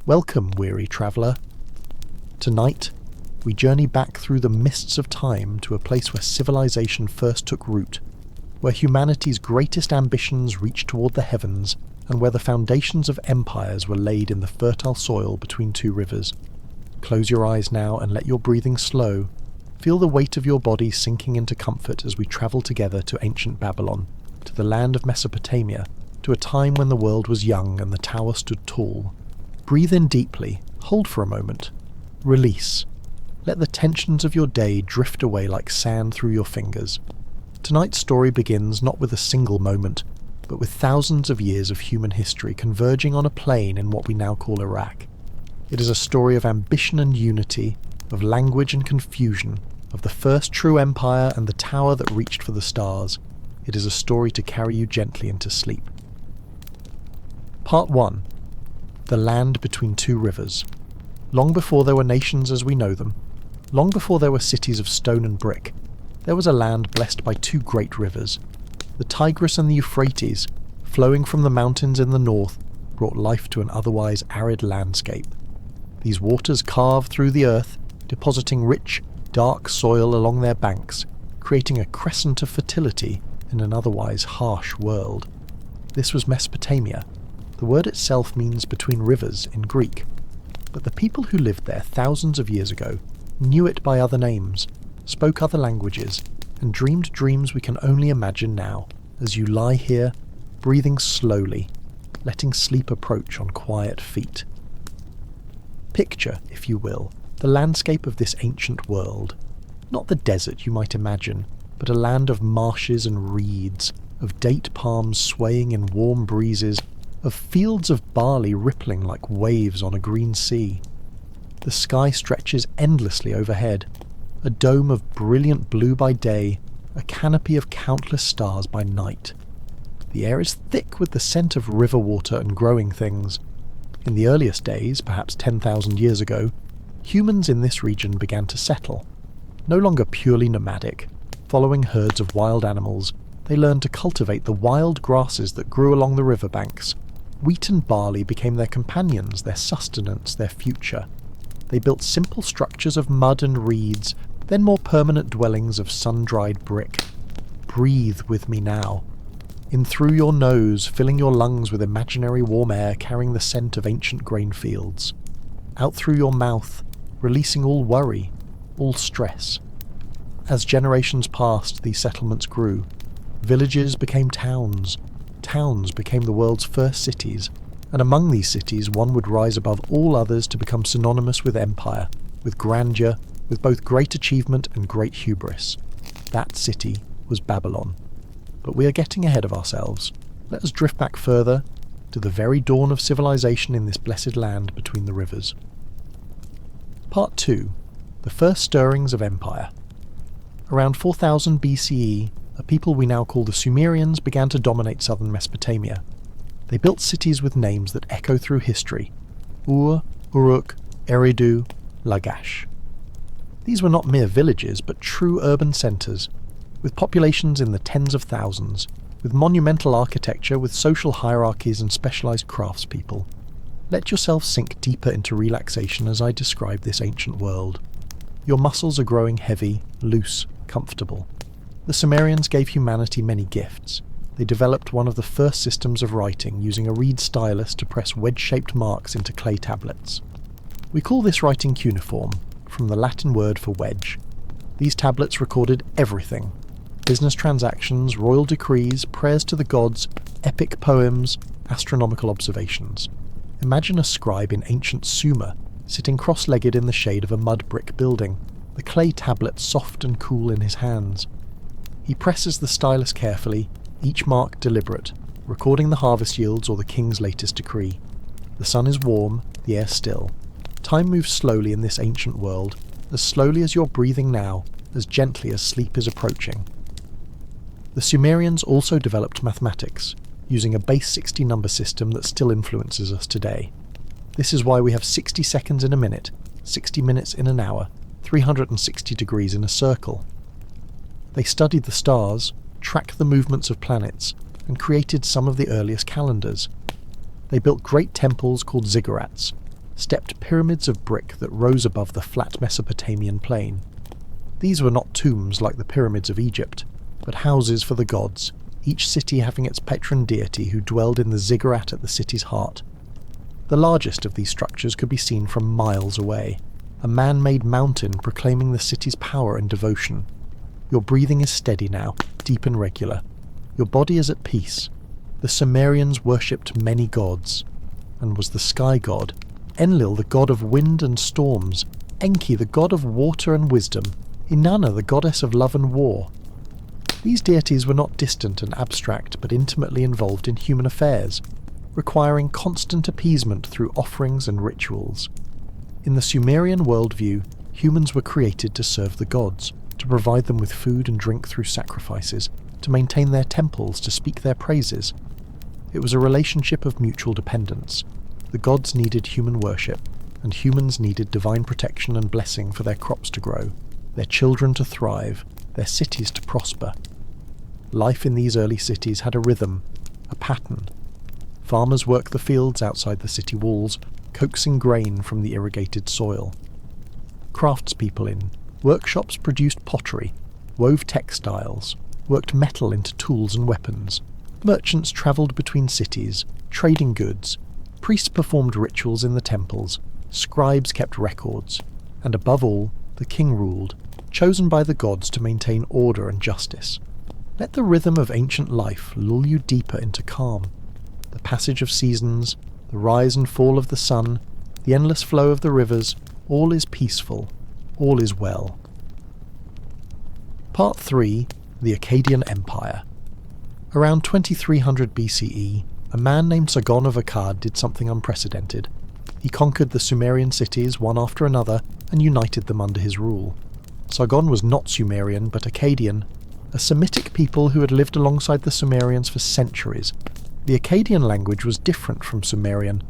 Welcome, weary traveller. Tonight, we journey back through the mists of time to a place where civilization first took root, where humanity's greatest ambitions reached toward the heavens, and where the foundations of empires were laid in the fertile soil between two rivers. Close your eyes now and let your breathing slow. Feel the weight of your body sinking into comfort as we travel together to ancient Babylon, to the land of Mesopotamia, to a time when the world was young and the tower stood tall. Breathe in deeply, hold for a moment, release. Let the tensions of your day drift away like sand through your fingers. Tonight's story begins not with a single moment, but with thousands of years of human history converging on a plain in what we now call Iraq. It is a story of ambition and unity, of language and confusion, of the first true empire and the tower that reached for the stars. It is a story to carry you gently into sleep. Part 1. The land between two rivers. Long before there were nations as we know them, long before there were cities of stone and brick, there was a land blessed by two great rivers. The Tigris and the Euphrates, flowing from the mountains in the north, brought life to an otherwise arid landscape. These waters carved through the earth, depositing rich, dark soil along their banks, creating a crescent of fertility in an otherwise harsh world. This was Mesopotamia. The word itself means between rivers in Greek, but the people who lived there thousands of years ago knew it by other names, spoke other languages, and dreamed dreams we can only imagine now, as you lie here, breathing slowly, letting sleep approach on quiet feet. Picture, if you will, the landscape of this ancient world. Not the desert you might imagine, but a land of marshes and reeds, of date palms swaying in warm breezes, of fields of barley rippling like waves on a green sea. The sky stretches endlessly overhead, a dome of brilliant blue by day, a canopy of countless stars by night. The air is thick with the scent of river water and growing things. In the earliest days, perhaps 10,000 years ago, humans in this region began to settle. No longer purely nomadic, following herds of wild animals, they learned to cultivate the wild grasses that grew along the riverbanks. Wheat and barley became their companions, their sustenance, their future. They built simple structures of mud and reeds, then more permanent dwellings of sun-dried brick. Breathe with me now. In through your nose, filling your lungs with imaginary warm air carrying the scent of ancient grain fields. Out through your mouth, releasing all worry, all stress. As generations passed, these settlements grew. Villages became towns. Towns became the world's first cities, and among these cities one would rise above all others to become synonymous with empire, with grandeur, with both great achievement and great hubris. That city was Babylon. But we are getting ahead of ourselves. Let us drift back further, to the very dawn of civilization in this blessed land between the rivers. Part 2. The first stirrings of empire. Around 4000 BCE, a people we now call the Sumerians began to dominate southern Mesopotamia. They built cities with names that echo through history: Ur, Uruk, Eridu, Lagash. These were not mere villages, but true urban centres, with populations in the tens of thousands, with monumental architecture, with social hierarchies and specialised craftspeople. Let yourself sink deeper into relaxation as I describe this ancient world. Your muscles are growing heavy, loose, comfortable. The Sumerians gave humanity many gifts. They developed one of the first systems of writing using a reed stylus to press wedge-shaped marks into clay tablets. We call this writing cuneiform, from the Latin word for wedge. These tablets recorded everything: business transactions, royal decrees, prayers to the gods, epic poems, astronomical observations. Imagine a scribe in ancient Sumer, sitting cross-legged in the shade of a mud brick building, the clay tablet soft and cool in his hands. He presses the stylus carefully, each mark deliberate, recording the harvest yields or the king's latest decree. The sun is warm, the air still. Time moves slowly in this ancient world, as slowly as you're breathing now, as gently as sleep is approaching. The Sumerians also developed mathematics, using a base 60 number system that still influences us today. This is why we have 60 seconds in a minute, 60 minutes in an hour, 360 degrees in a circle. They studied the stars, tracked the movements of planets, and created some of the earliest calendars. They built great temples called ziggurats, stepped pyramids of brick that rose above the flat Mesopotamian plain. These were not tombs like the pyramids of Egypt, but houses for the gods, each city having its patron deity who dwelled in the ziggurat at the city's heart. The largest of these structures could be seen from miles away, a man-made mountain proclaiming the city's power and devotion. Your breathing is steady now, deep and regular. Your body is at peace. The Sumerians worshipped many gods, and was the sky god, Enlil the god of wind and storms, Enki the god of water and wisdom, Inanna the goddess of love and war. These deities were not distant and abstract, but intimately involved in human affairs, requiring constant appeasement through offerings and rituals. In the Sumerian worldview, humans were created to serve the gods, to provide them with food and drink through sacrifices, to maintain their temples, to speak their praises. It was a relationship of mutual dependence. The gods needed human worship, and humans needed divine protection and blessing for their crops to grow, their children to thrive, their cities to prosper. Life in these early cities had a rhythm, a pattern. Farmers worked the fields outside the city walls, coaxing grain from the irrigated soil. Craftspeople in workshops produced pottery, wove textiles, worked metal into tools and weapons. Merchants travelled between cities, trading goods. Priests performed rituals in the temples. Scribes kept records. And above all, the king ruled, chosen by the gods to maintain order and justice. Let the rhythm of ancient life lull you deeper into calm. The passage of seasons, the rise and fall of the sun, the endless flow of the rivers, all is peaceful, all is well. Part 3. The Akkadian Empire. Around 2300 BCE, a man named Sargon of Akkad did something unprecedented. He conquered the Sumerian cities one after another and united them under his rule. Sargon was not Sumerian but Akkadian, a Semitic people who had lived alongside the Sumerians for centuries. The Akkadian language was different from Sumerian,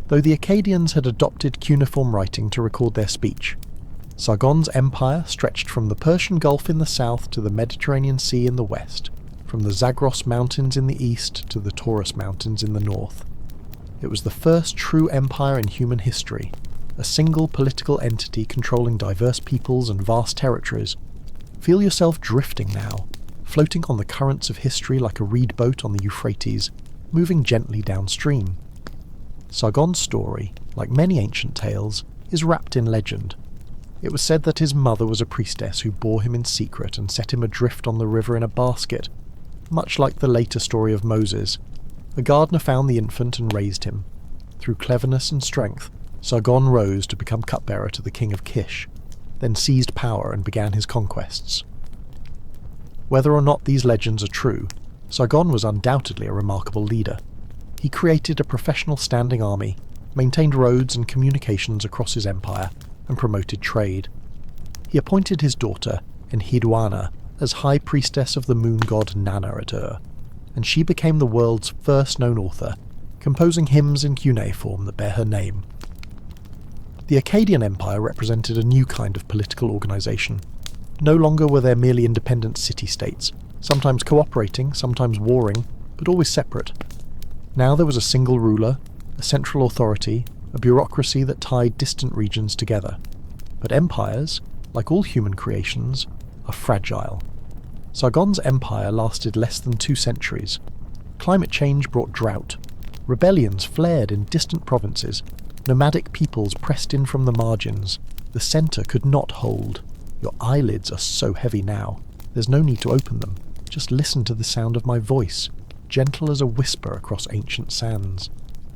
though the Akkadians had adopted cuneiform writing to record their speech. Sargon's empire stretched from the Persian Gulf in the south to the Mediterranean Sea in the west, from the Zagros Mountains in the east to the Taurus Mountains in the north. It was the first true empire in human history, a single political entity controlling diverse peoples and vast territories. Feel yourself drifting now, floating on the currents of history like a reed boat on the Euphrates, moving gently downstream. Sargon's story, like many ancient tales, is wrapped in legend. It was said that his mother was a priestess who bore him in secret and set him adrift on the river in a basket, much like the later story of Moses. A gardener found the infant and raised him. Through cleverness and strength, Sargon rose to become cupbearer to the king of Kish, then seized power and began his conquests. Whether or not these legends are true, Sargon was undoubtedly a remarkable leader. He created a professional standing army, maintained roads and communications across his empire, and promoted trade. He appointed his daughter, Enheduanna, as high priestess of the moon god Nanna at Ur, and she became the world's first known author, composing hymns in cuneiform that bear her name. The Akkadian Empire represented a new kind of political organisation. No longer were there merely independent city-states, sometimes cooperating, sometimes warring, but always separate. Now there was a single ruler, a central authority, a bureaucracy that tied distant regions together. But empires, like all human creations, are fragile. Sargon's empire lasted less than 2 centuries. Climate change brought drought. Rebellions flared in distant provinces. Nomadic peoples pressed in from the margins. The centre could not hold. Your eyelids are so heavy now. There's no need to open them. Just listen to the sound of my voice, gentle as a whisper across ancient sands.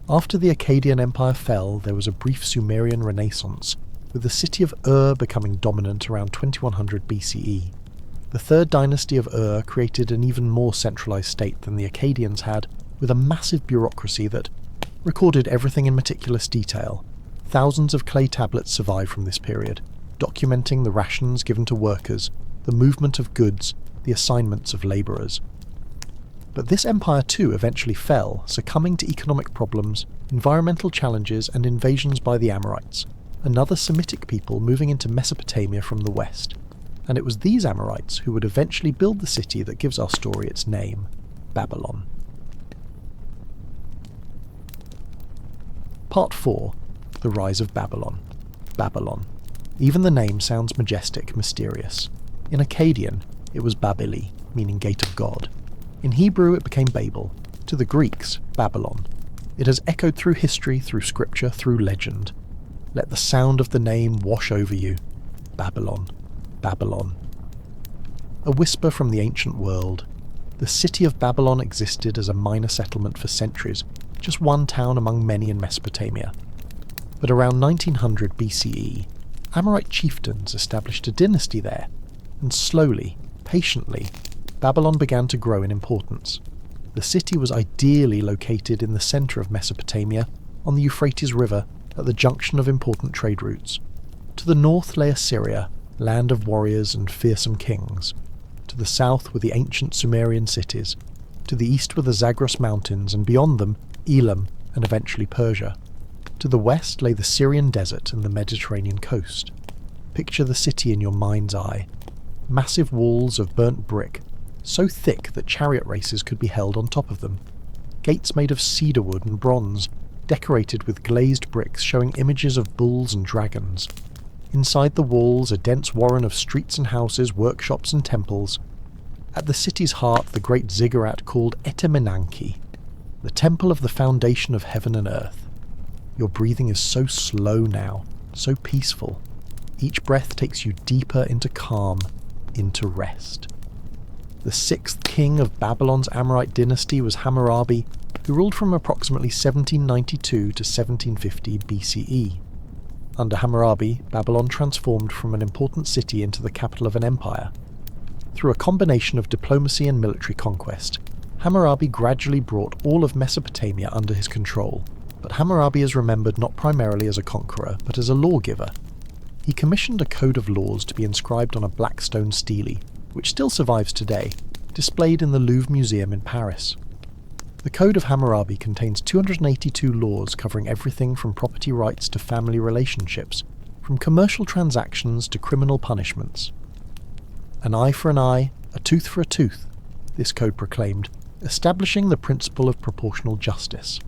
After the Akkadian Empire fell, there was a brief Sumerian renaissance, with the city of Ur becoming dominant around 2100 BCE. The third dynasty of Ur created an even more centralized state than the Akkadians had, with a massive bureaucracy that recorded everything in meticulous detail. Thousands of clay tablets survive from this period, documenting the rations given to workers, the movement of goods, the assignments of labourers. But this empire too eventually fell, succumbing to economic problems, environmental challenges and invasions by the Amorites, another Semitic people moving into Mesopotamia from the west. And it was these Amorites who would eventually build the city that gives our story its name, Babylon. Part 4. the rise of Babylon. Babylon. Even the name sounds majestic, mysterious. In Akkadian, it was Babili, meaning gate of God. In Hebrew, it became Babel. To the Greeks, Babylon. It has echoed through history, through scripture, through legend. Let the sound of the name wash over you. Babylon. Babylon. A whisper from the ancient world. The city of Babylon existed as a minor settlement for centuries, just one town among many in Mesopotamia. But around 1900 BCE, Amorite chieftains established a dynasty there, and slowly, patiently, Babylon began to grow in importance. The city was ideally located in the centre of Mesopotamia, on the Euphrates River, at the junction of important trade routes. To the north lay Assyria, land of warriors and fearsome kings. To the south were the ancient Sumerian cities. To the east were the Zagros Mountains, and beyond them, Elam and eventually Persia. To the west lay the Syrian desert and the Mediterranean coast. Picture the city in your mind's eye. Massive walls of burnt brick, so thick that chariot races could be held on top of them. Gates made of cedar wood and bronze, decorated with glazed bricks showing images of bulls and dragons. Inside the walls, a dense warren of streets and houses, workshops and temples. At the city's heart, the great ziggurat called Etemenanki, the temple of the foundation of heaven and earth. Your breathing is so slow now, so peaceful. Each breath takes you deeper into calm, into rest. The sixth king of Babylon's Amorite dynasty was Hammurabi, who ruled from approximately 1792 to 1750 BCE. Under Hammurabi, Babylon transformed from an important city into the capital of an empire. Through a combination of diplomacy and military conquest, Hammurabi gradually brought all of Mesopotamia under his control, but Hammurabi is remembered not primarily as a conqueror, but as a lawgiver. He commissioned a code of laws to be inscribed on a black stone stele, which still survives today, displayed in the Louvre Museum in Paris. The Code of Hammurabi contains 282 laws covering everything from property rights to family relationships, from commercial transactions to criminal punishments. An eye for an eye, a tooth for a tooth, this code proclaimed, establishing the principle of proportional justice.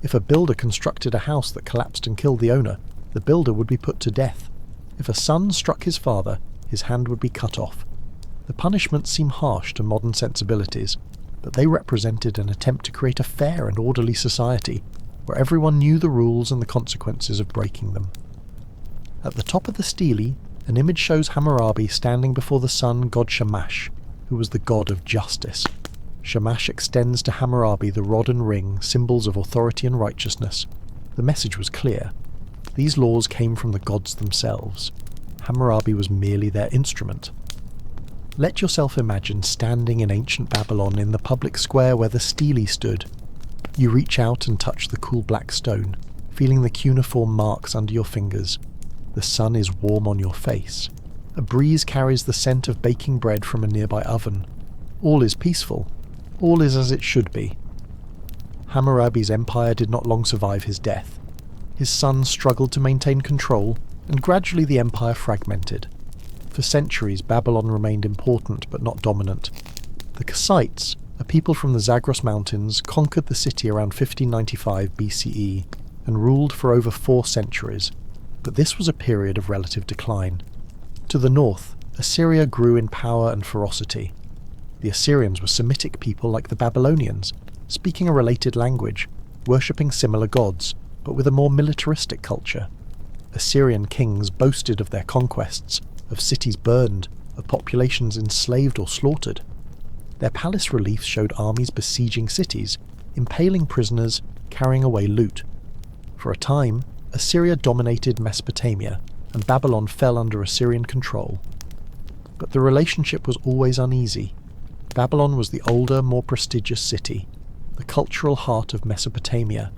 If a builder constructed a house that collapsed and killed the owner, the builder would be put to death. If a son struck his father, his hand would be cut off. The punishments seem harsh to modern sensibilities, but they represented an attempt to create a fair and orderly society, where everyone knew the rules and the consequences of breaking them. At the top of the stele, an image shows Hammurabi standing before the sun god Shamash, who was the god of justice. Shamash extends to Hammurabi the rod and ring, symbols of authority and righteousness. The message was clear. These laws came from the gods themselves. Hammurabi was merely their instrument. Let yourself imagine standing in ancient Babylon in the public square where the stele stood. You reach out and touch the cool black stone, feeling the cuneiform marks under your fingers. The sun is warm on your face. A breeze carries the scent of baking bread from a nearby oven. All is peaceful. All is as it should be. Hammurabi's empire did not long survive his death. His sons struggled to maintain control, and gradually the empire fragmented. For centuries, Babylon remained important but not dominant. The Kassites, a people from the Zagros Mountains, conquered the city around 1595 BCE and ruled for over 4 centuries, but this was a period of relative decline. To the north, Assyria grew in power and ferocity. The Assyrians were Semitic people like the Babylonians, speaking a related language, worshipping similar gods, but with a more militaristic culture. Assyrian kings boasted of their conquests, of cities burned, of populations enslaved or slaughtered. Their palace reliefs showed armies besieging cities, impaling prisoners, carrying away loot. For a time, Assyria dominated Mesopotamia, and Babylon fell under Assyrian control. But the relationship was always uneasy. Babylon was the older, more prestigious city, the cultural heart of Mesopotamia.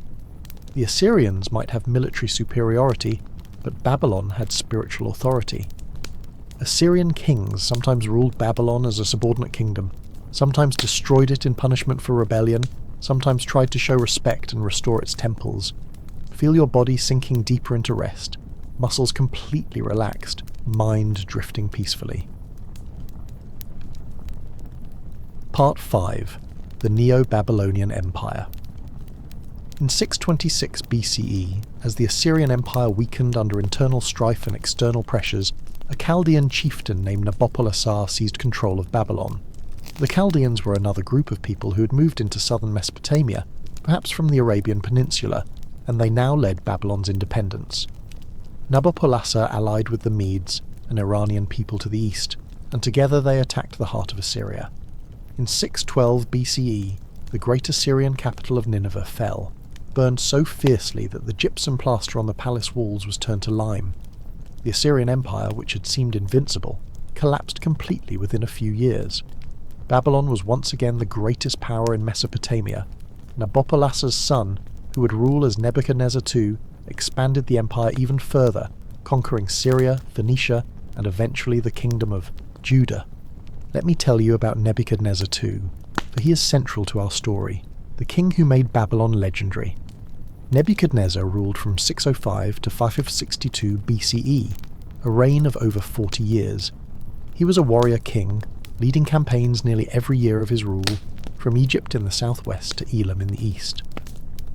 The Assyrians might have military superiority, but Babylon had spiritual authority. Assyrian kings sometimes ruled Babylon as a subordinate kingdom, sometimes destroyed it in punishment for rebellion, sometimes tried to show respect and restore its temples. Feel your body sinking deeper into rest, muscles completely relaxed, mind drifting peacefully. Part 5. The Neo-Babylonian Empire. In 626 BCE, as the Assyrian Empire weakened under internal strife and external pressures, a Chaldean chieftain named Nabopolassar seized control of Babylon. The Chaldeans were another group of people who had moved into southern Mesopotamia, perhaps from the Arabian Peninsula, and they now led Babylon's independence. Nabopolassar allied with the Medes, an Iranian people to the east, and together they attacked the heart of Assyria. In 612 BCE, the great Assyrian capital of Nineveh fell, burned so fiercely that the gypsum plaster on the palace walls was turned to lime. The Assyrian Empire, which had seemed invincible, collapsed completely within a few years. Babylon was once again the greatest power in Mesopotamia. Nabopolassar's son, who would rule as Nebuchadnezzar II, expanded the empire even further, conquering Syria, Phoenicia, and eventually the kingdom of Judah. Let me tell you about Nebuchadnezzar II, for he is central to our story, the king who made Babylon legendary. Nebuchadnezzar ruled from 605 to 562 BCE, a reign of over 40 years. He was a warrior king, leading campaigns nearly every year of his rule, from Egypt in the southwest to Elam in the east.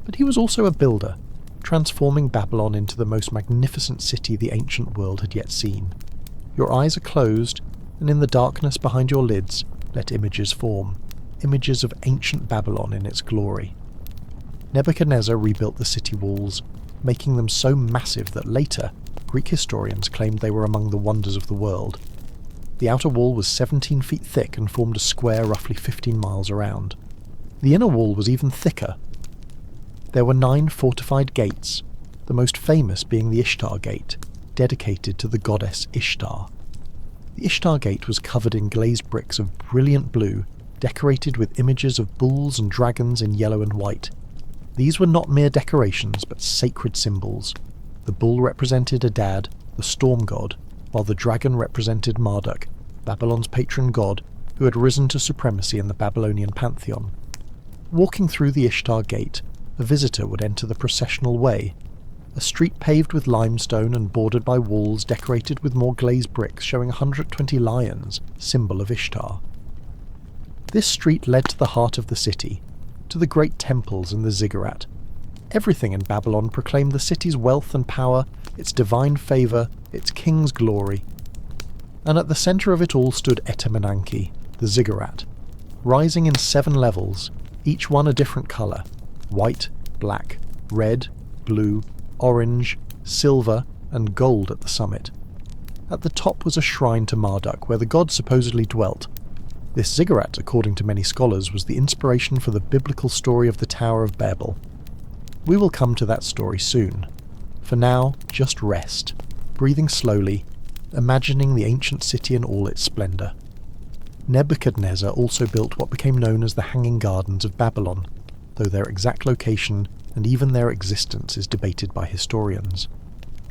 But he was also a builder, transforming Babylon into the most magnificent city the ancient world had yet seen. Your eyes are closed, and in the darkness behind your lids, let images form, images of ancient Babylon in its glory. Nebuchadnezzar rebuilt the city walls, making them so massive that later, Greek historians claimed they were among the wonders of the world. The outer wall was 17 feet thick and formed a square roughly 15 miles around. The inner wall was even thicker. There were 9 fortified gates, the most famous being the Ishtar Gate, dedicated to the goddess Ishtar. The Ishtar Gate was covered in glazed bricks of brilliant blue, decorated with images of bulls and dragons in yellow and white. These were not mere decorations, but sacred symbols. The bull represented Adad, the storm god, while the dragon represented Marduk, Babylon's patron god, who had risen to supremacy in the Babylonian pantheon. Walking through the Ishtar Gate, a visitor would enter the processional way, a street paved with limestone and bordered by walls decorated with more glazed bricks showing 120 lions, symbol of Ishtar. This street led to the heart of the city, to the great temples and the ziggurat. Everything in Babylon proclaimed the city's wealth and power, its divine favour, its king's glory. And at the centre of it all stood Etemenanke, the ziggurat, rising in 7 levels, each one a different colour: white, black, red, blue, orange, silver, and gold at the summit. At the top was a shrine to Marduk, where the god supposedly dwelt. This ziggurat, according to many scholars, was the inspiration for the biblical story of the Tower of Babel. We will come to that story soon. For now, just rest, breathing slowly, imagining the ancient city in all its splendour. Nebuchadnezzar also built what became known as the Hanging Gardens of Babylon, though their exact location and even their existence is debated by historians.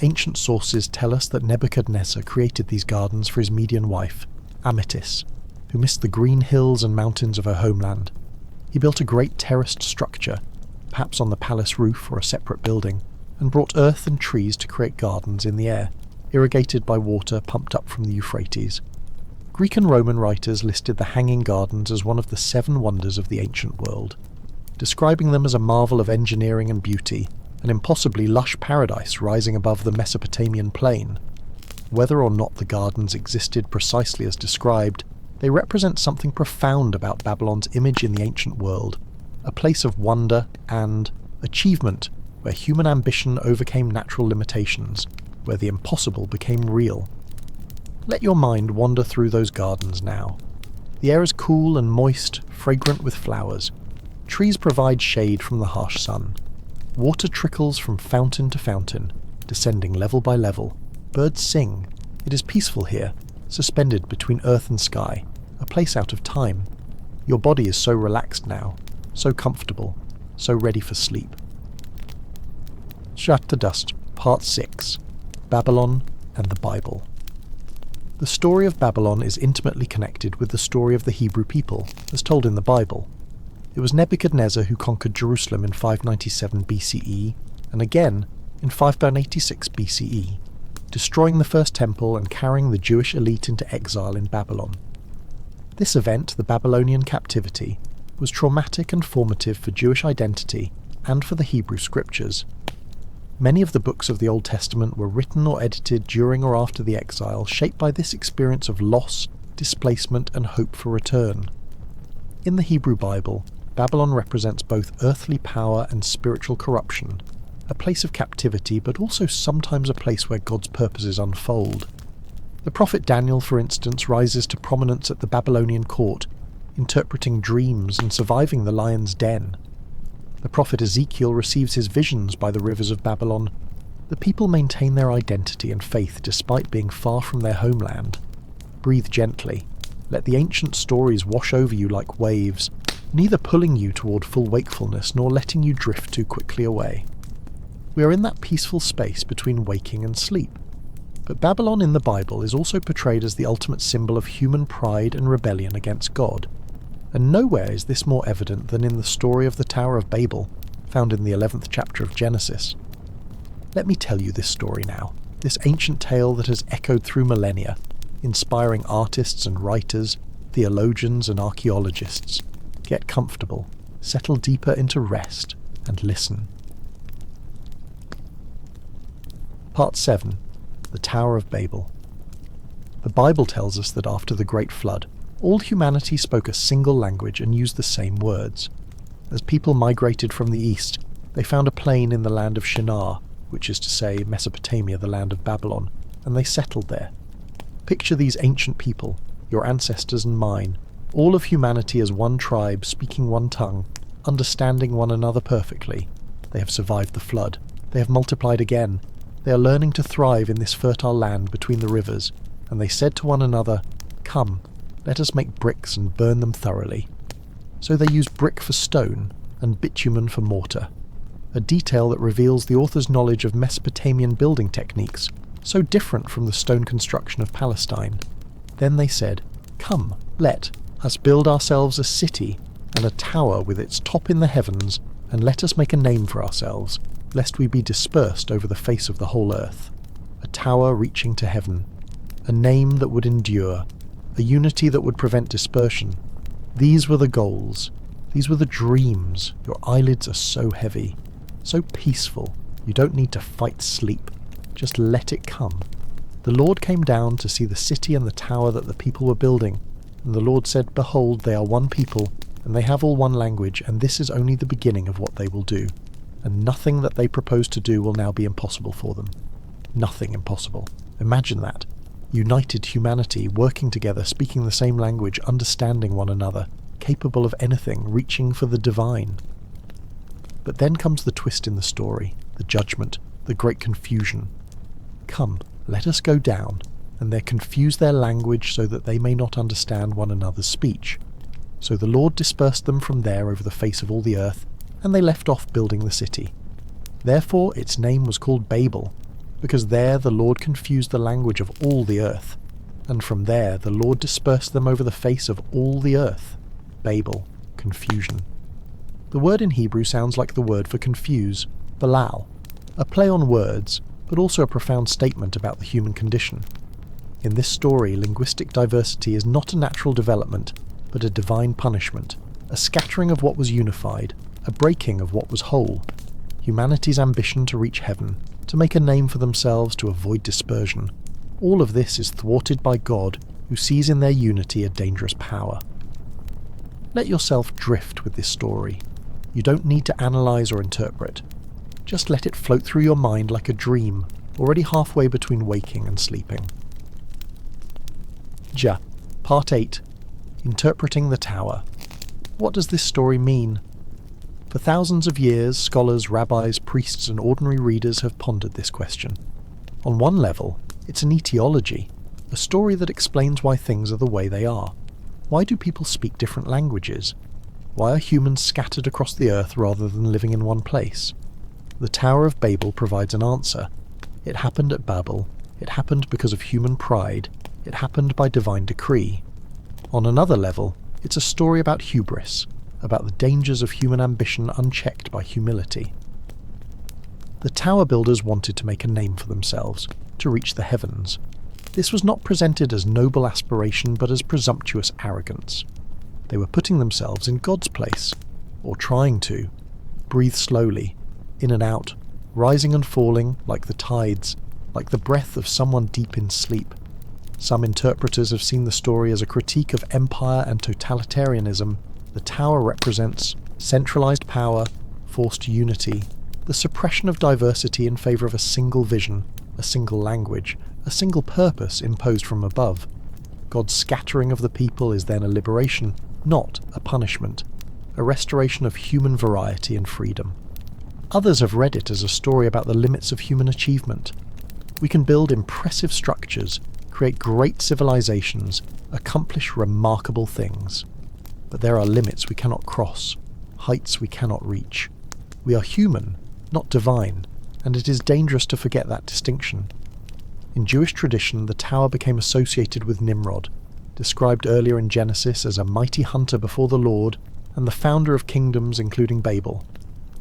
Ancient sources tell us that Nebuchadnezzar created these gardens for his Median wife, Amytis, who missed the green hills and mountains of her homeland. He built a great terraced structure, perhaps on the palace roof or a separate building, and brought earth and trees to create gardens in the air, irrigated by water pumped up from the Euphrates. Greek and Roman writers listed the Hanging Gardens as one of the 7 wonders of the ancient world, describing them as a marvel of engineering and beauty, an impossibly lush paradise rising above the Mesopotamian plain. Whether or not the gardens existed precisely as described, they represent something profound about Babylon's image in the ancient world, a place of wonder and achievement where human ambition overcame natural limitations, where the impossible became real. Let your mind wander through those gardens now. The air is cool and moist, fragrant with flowers. Trees provide shade from the harsh sun. Water trickles from fountain to fountain, descending level by level. Birds sing. It is peaceful here, suspended between earth and sky, a place out of time. Your body is so relaxed now, so comfortable, so ready for sleep. Shut to Dust, Part 6. Babylon and the Bible. The story of Babylon is intimately connected with the story of the Hebrew people, as told in the Bible. It was Nebuchadnezzar who conquered Jerusalem in 597 BCE, and again in 586 BCE, destroying the first temple and carrying the Jewish elite into exile in Babylon. This event, the Babylonian captivity, was traumatic and formative for Jewish identity and for the Hebrew scriptures. Many of the books of the Old Testament were written or edited during or after the exile, shaped by this experience of loss, displacement, and hope for return. In the Hebrew Bible, Babylon represents both earthly power and spiritual corruption, a place of captivity, but also sometimes a place where God's purposes unfold. The prophet Daniel, for instance, rises to prominence at the Babylonian court, interpreting dreams and surviving the lion's den. The prophet Ezekiel receives his visions by the rivers of Babylon. The people maintain their identity and faith despite being far from their homeland. Breathe gently. Let the ancient stories wash over you like waves, neither pulling you toward full wakefulness nor letting you drift too quickly away. We are in that peaceful space between waking and sleep. But Babylon in the Bible is also portrayed as the ultimate symbol of human pride and rebellion against God. And nowhere is this more evident than in the story of the Tower of Babel, found in the 11th chapter of Genesis. Let me tell you this story now, this ancient tale that has echoed through millennia, inspiring artists and writers, theologians and archaeologists. Get comfortable, settle deeper into rest, and listen. Part 7. The Tower of Babel. The Bible tells us that after the Great Flood, all humanity spoke a single language and used the same words. As people migrated from the east, they found a plain in the land of Shinar, which is to say Mesopotamia, the land of Babylon, and they settled there. Picture these ancient people, your ancestors and mine, all of humanity as one tribe, speaking one tongue, understanding one another perfectly. They have survived the flood. They have multiplied again. They are learning to thrive in this fertile land between the rivers, and they said to one another, "Come, let us make bricks and burn them thoroughly." So they use brick for stone and bitumen for mortar, a detail that reveals the author's knowledge of Mesopotamian building techniques, so different from the stone construction of Palestine. Then they said, "Come, let us build ourselves a city and a tower with its top in the heavens, and let us make a name for ourselves, lest we be dispersed over the face of the whole earth. A tower reaching to heaven, a name that would endure, a unity that would prevent dispersion." These were the goals. These were the dreams. Your eyelids are so heavy, so peaceful. You don't need to fight sleep. Just let it come. The Lord came down to see the city and the tower that the people were building. And the Lord said, "Behold, they are one people, and they have all one language, and this is only the beginning of what they will do. And nothing that they propose to do will now be impossible for them." Nothing impossible. Imagine that. United humanity, working together, speaking the same language, understanding one another, capable of anything, reaching for the divine. But then comes the twist in the story, the judgment, the great confusion. "Come, let us go down," and they confuse their language so that they may not understand one another's speech. So the Lord dispersed them from there over the face of all the earth, and they left off building the city. Therefore its name was called Babel, because there the Lord confused the language of all the earth, and from there the Lord dispersed them over the face of all the earth. Babel, confusion. The word in Hebrew sounds like the word for confuse, balal, a play on words, but also a profound statement about the human condition. In this story, linguistic diversity is not a natural development, but a divine punishment, a scattering of what was unified, a breaking of what was whole. Humanity's ambition to reach heaven, to make a name for themselves, to avoid dispersion. All of this is thwarted by God, who sees in their unity a dangerous power. Let yourself drift with this story. You don't need to analyze or interpret. Just let it float through your mind like a dream, already halfway between waking and sleeping. Part 8. Interpreting the Tower. What does this story mean? For thousands of years, scholars, rabbis, priests, and ordinary readers have pondered this question. On one level, it's an etiology, a story that explains why things are the way they are. Why do people speak different languages? Why are humans scattered across the earth rather than living in one place? The Tower of Babel provides an answer. It happened at Babel. It happened because of human pride. It happened by divine decree. On another level, it's a story about hubris, about the dangers of human ambition unchecked by humility. The tower builders wanted to make a name for themselves, to reach the heavens. This was not presented as noble aspiration, but as presumptuous arrogance. They were putting themselves in God's place, or trying to. Breathe slowly, in and out, rising and falling like the tides, like the breath of someone deep in sleep. Some interpreters have seen the story as a critique of empire and totalitarianism. The tower represents centralized power, forced unity, the suppression of diversity in favor of a single vision, a single language, a single purpose imposed from above. God's scattering of the people is then a liberation, not a punishment, a restoration of human variety and freedom. Others have read it as a story about the limits of human achievement. We can build impressive structures, create great civilizations, accomplish remarkable things. But there are limits we cannot cross, heights we cannot reach. We are human, not divine, and it is dangerous to forget that distinction. In Jewish tradition, the tower became associated with Nimrod, described earlier in Genesis as a mighty hunter before the Lord and the founder of kingdoms including Babel.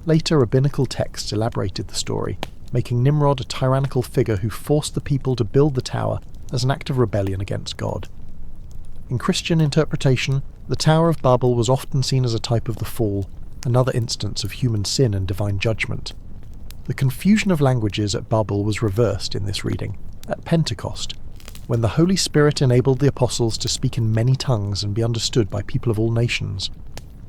Later rabbinical texts elaborated the story, making Nimrod a tyrannical figure who forced the people to build the tower as an act of rebellion against God. In Christian interpretation, the Tower of Babel was often seen as a type of the fall, another instance of human sin and divine judgment. The confusion of languages at Babel was reversed in this reading, at Pentecost, when the Holy Spirit enabled the apostles to speak in many tongues and be understood by people of all nations.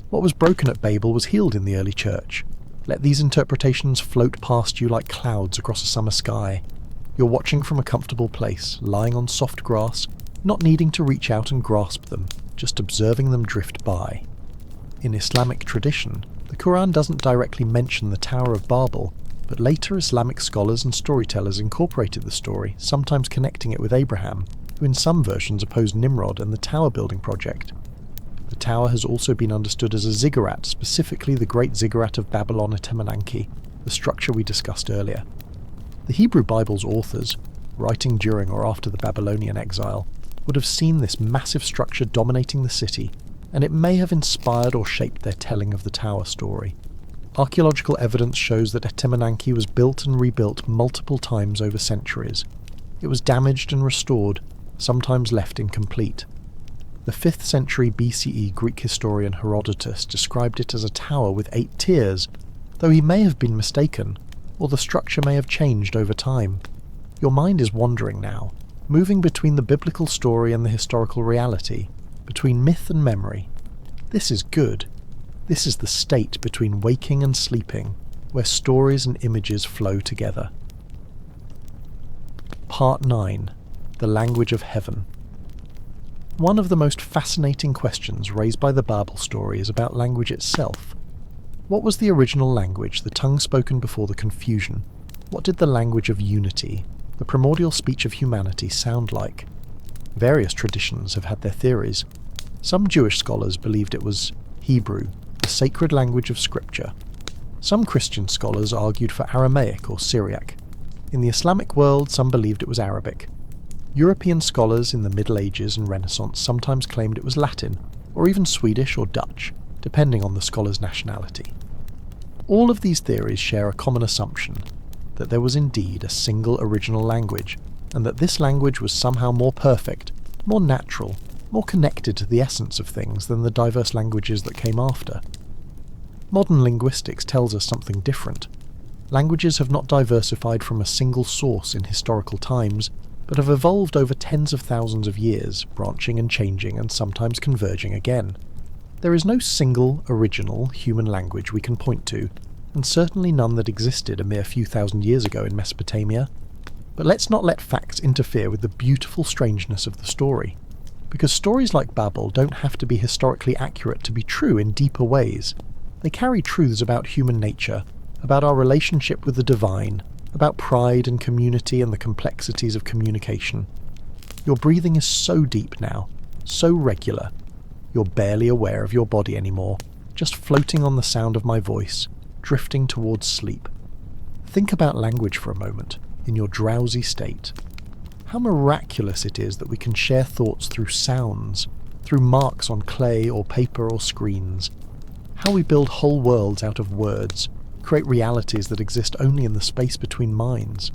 What was broken at Babel was healed in the early church. Let these interpretations float past you like clouds across a summer sky. You're watching from a comfortable place, lying on soft grass, not needing to reach out and grasp them, just observing them drift by. In Islamic tradition, the Quran doesn't directly mention the Tower of Babel, but later Islamic scholars and storytellers incorporated the story, sometimes connecting it with Abraham, who in some versions opposed Nimrod and the tower building project. The tower has also been understood as a ziggurat, specifically the Great Ziggurat of Babylon at Temenanke, the structure we discussed earlier. The Hebrew Bible's authors, writing during or after the Babylonian exile, would have seen this massive structure dominating the city, and it may have inspired or shaped their telling of the tower story. Archaeological evidence shows that Temenanke was built and rebuilt multiple times over centuries. It was damaged and restored, sometimes left incomplete. The 5th century BCE Greek historian Herodotus described it as a tower with 8 tiers, though he may have been mistaken, or the structure may have changed over time. Your mind is wandering now, moving between the biblical story and the historical reality, between myth and memory. This is good. This is the state between waking and sleeping, where stories and images flow together. Part 9. The Language of Heaven. One of the most fascinating questions raised by the Babel story is about language itself. What was the original language, the tongue spoken before the confusion? What did the language of unity, the primordial speech of humanity, sound like? Various traditions have had their theories. Some Jewish scholars believed it was Hebrew, the sacred language of Scripture. Some Christian scholars argued for Aramaic or Syriac. In the Islamic world, some believed it was Arabic. European scholars in the Middle Ages and Renaissance sometimes claimed it was Latin, or even Swedish or Dutch, depending on the scholar's nationality. All of these theories share a common assumption, that there was indeed a single original language, and that this language was somehow more perfect, more natural, more connected to the essence of things than the diverse languages that came after. Modern linguistics tells us something different. Languages have not diversified from a single source in historical times, but have evolved over tens of thousands of years, branching and changing and sometimes converging again. There is no single, original, human language we can point to, and certainly none that existed a mere few thousand years ago in Mesopotamia. But let's not let facts interfere with the beautiful strangeness of the story. Because stories like Babel don't have to be historically accurate to be true in deeper ways. They carry truths about human nature, about our relationship with the divine, about pride and community and the complexities of communication. Your breathing is so deep now, so regular. You're barely aware of your body anymore, just floating on the sound of my voice, drifting towards sleep. Think about language for a moment, in your drowsy state. How miraculous it is that we can share thoughts through sounds, through marks on clay or paper or screens. How we build whole worlds out of words, create realities that exist only in the space between minds.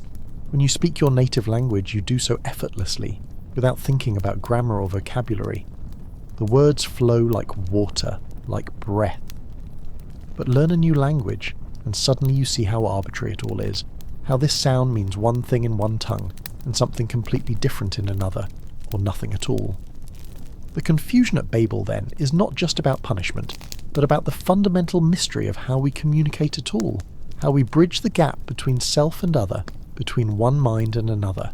When you speak your native language, you do so effortlessly, without thinking about grammar or vocabulary. The words flow like water, like breath. but learn a new language, and suddenly you see how arbitrary it all is, how this sound means one thing in one tongue, and something completely different in another, or nothing at all. The confusion at Babel, then, is not just about punishment, but about the fundamental mystery of how we communicate at all, how we bridge the gap between self and other, between one mind and another.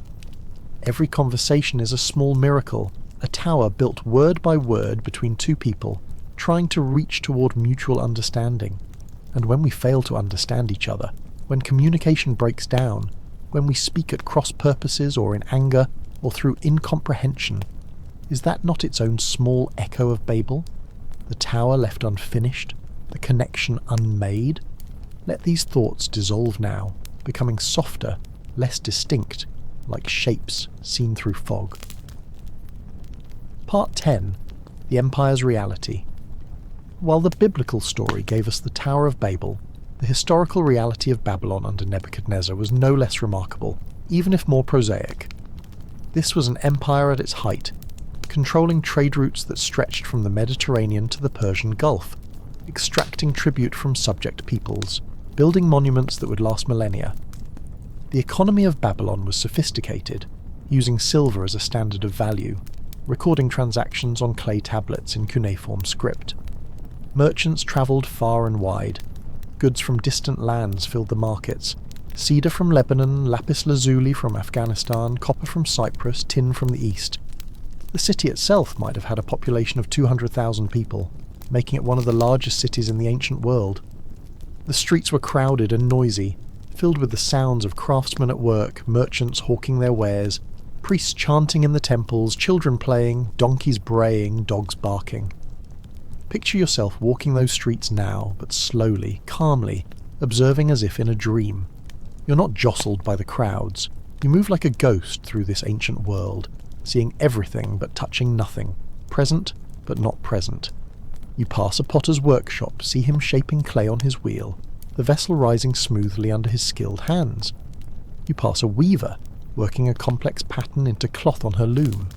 Every conversation is a small miracle, a tower built word by word between two people, trying to reach toward mutual understanding. And when we fail to understand each other, when communication breaks down, when we speak at cross purposes or in anger or through incomprehension, is that not its own small echo of Babel? The tower left unfinished, the connection unmade? Let these thoughts dissolve now, becoming softer, less distinct, like shapes seen through fog. Part 10. The Empire's Reality. While the biblical story gave us the Tower of Babel, the historical reality of Babylon under Nebuchadnezzar was no less remarkable, even if more prosaic. This was an empire at its height, controlling trade routes that stretched from the Mediterranean to the Persian Gulf, extracting tribute from subject peoples, building monuments that would last millennia. The economy of Babylon was sophisticated, using silver as a standard of value, recording transactions on clay tablets in cuneiform script. Merchants travelled far and wide. Goods from distant lands filled the markets. Cedar from Lebanon, lapis lazuli from Afghanistan, copper from Cyprus, tin from the east. The city itself might have had a population of 200,000 people, making it one of the largest cities in the ancient world. The streets were crowded and noisy, filled with the sounds of craftsmen at work, merchants hawking their wares, priests chanting in the temples, children playing, donkeys braying, dogs barking. Picture yourself walking those streets now, but slowly, calmly, observing as if in a dream. You're not jostled by the crowds. You move like a ghost through this ancient world, seeing everything but touching nothing, present but not present. You pass a potter's workshop, see him shaping clay on his wheel, the vessel rising smoothly under his skilled hands. You pass a weaver, working a complex pattern into cloth on her loom.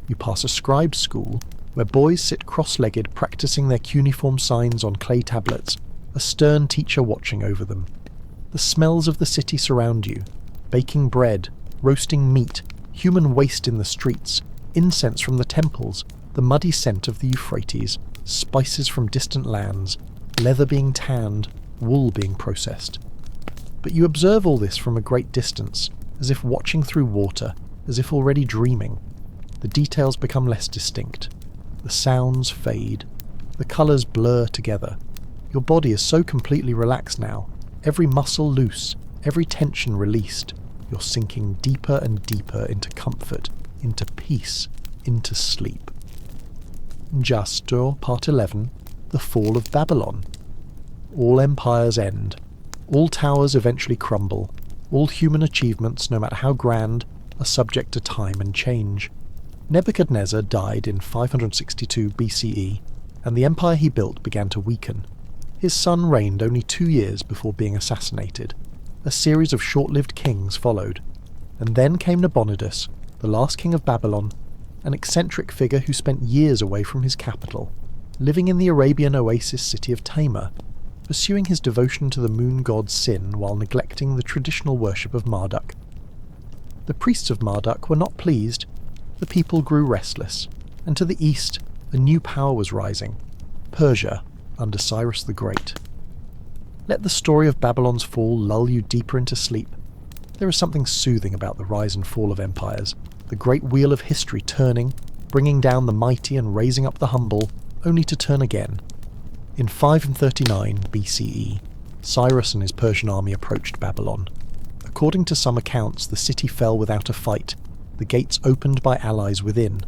You pass a scribe's school, where boys sit cross-legged practicing their cuneiform signs on clay tablets, a stern teacher watching over them. The smells of the city surround you: baking bread, roasting meat, human waste in the streets, incense from the temples, the muddy scent of the Euphrates, spices from distant lands, leather being tanned, wool being processed. But you observe all this from a great distance, as if watching through water, as if already dreaming. The details become less distinct. The sounds fade. The colours blur together. Your body is so completely relaxed now, every muscle loose, every tension released. You're sinking deeper and deeper into comfort, into peace, into sleep. Jastor, Part 11, The Fall of Babylon. All empires end. All towers eventually crumble. All human achievements, no matter how grand, are subject to time and change. Nebuchadnezzar died in 562 BCE, and the empire he built began to weaken. His son reigned only 2 years before being assassinated. A series of short-lived kings followed. And then came Nabonidus, the last king of Babylon, an eccentric figure who spent years away from his capital, living in the Arabian oasis city of Tamar, pursuing his devotion to the moon god Sin while neglecting the traditional worship of Marduk. The priests of Marduk were not pleased. The people grew restless, and to the east a new power was rising, Persia, under Cyrus the Great. Let the story of Babylon's fall lull you deeper into sleep. There is something soothing about the rise and fall of empires, the great wheel of history turning, bringing down the mighty and raising up the humble, only to turn again. In 539 BCE, Cyrus and his Persian army approached Babylon. According to some accounts, the city fell without a fight, the gates opened by allies within.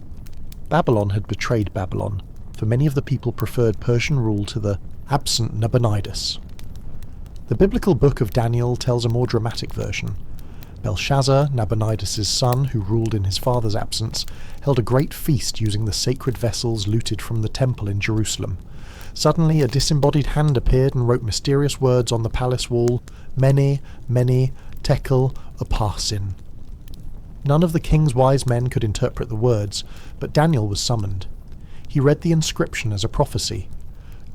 Babylon had betrayed Babylon, for many of the people preferred Persian rule to the absent Nabonidus. The biblical book of Daniel tells a more dramatic version. Belshazzar, Nabonidus' son, who ruled in his father's absence, held a great feast using the sacred vessels looted from the temple in Jerusalem. Suddenly a disembodied hand appeared and wrote mysterious words on the palace wall: Mene, Mene, Tekel, Upharsin. None of the king's wise men could interpret the words, but Daniel was summoned. He read the inscription as a prophecy.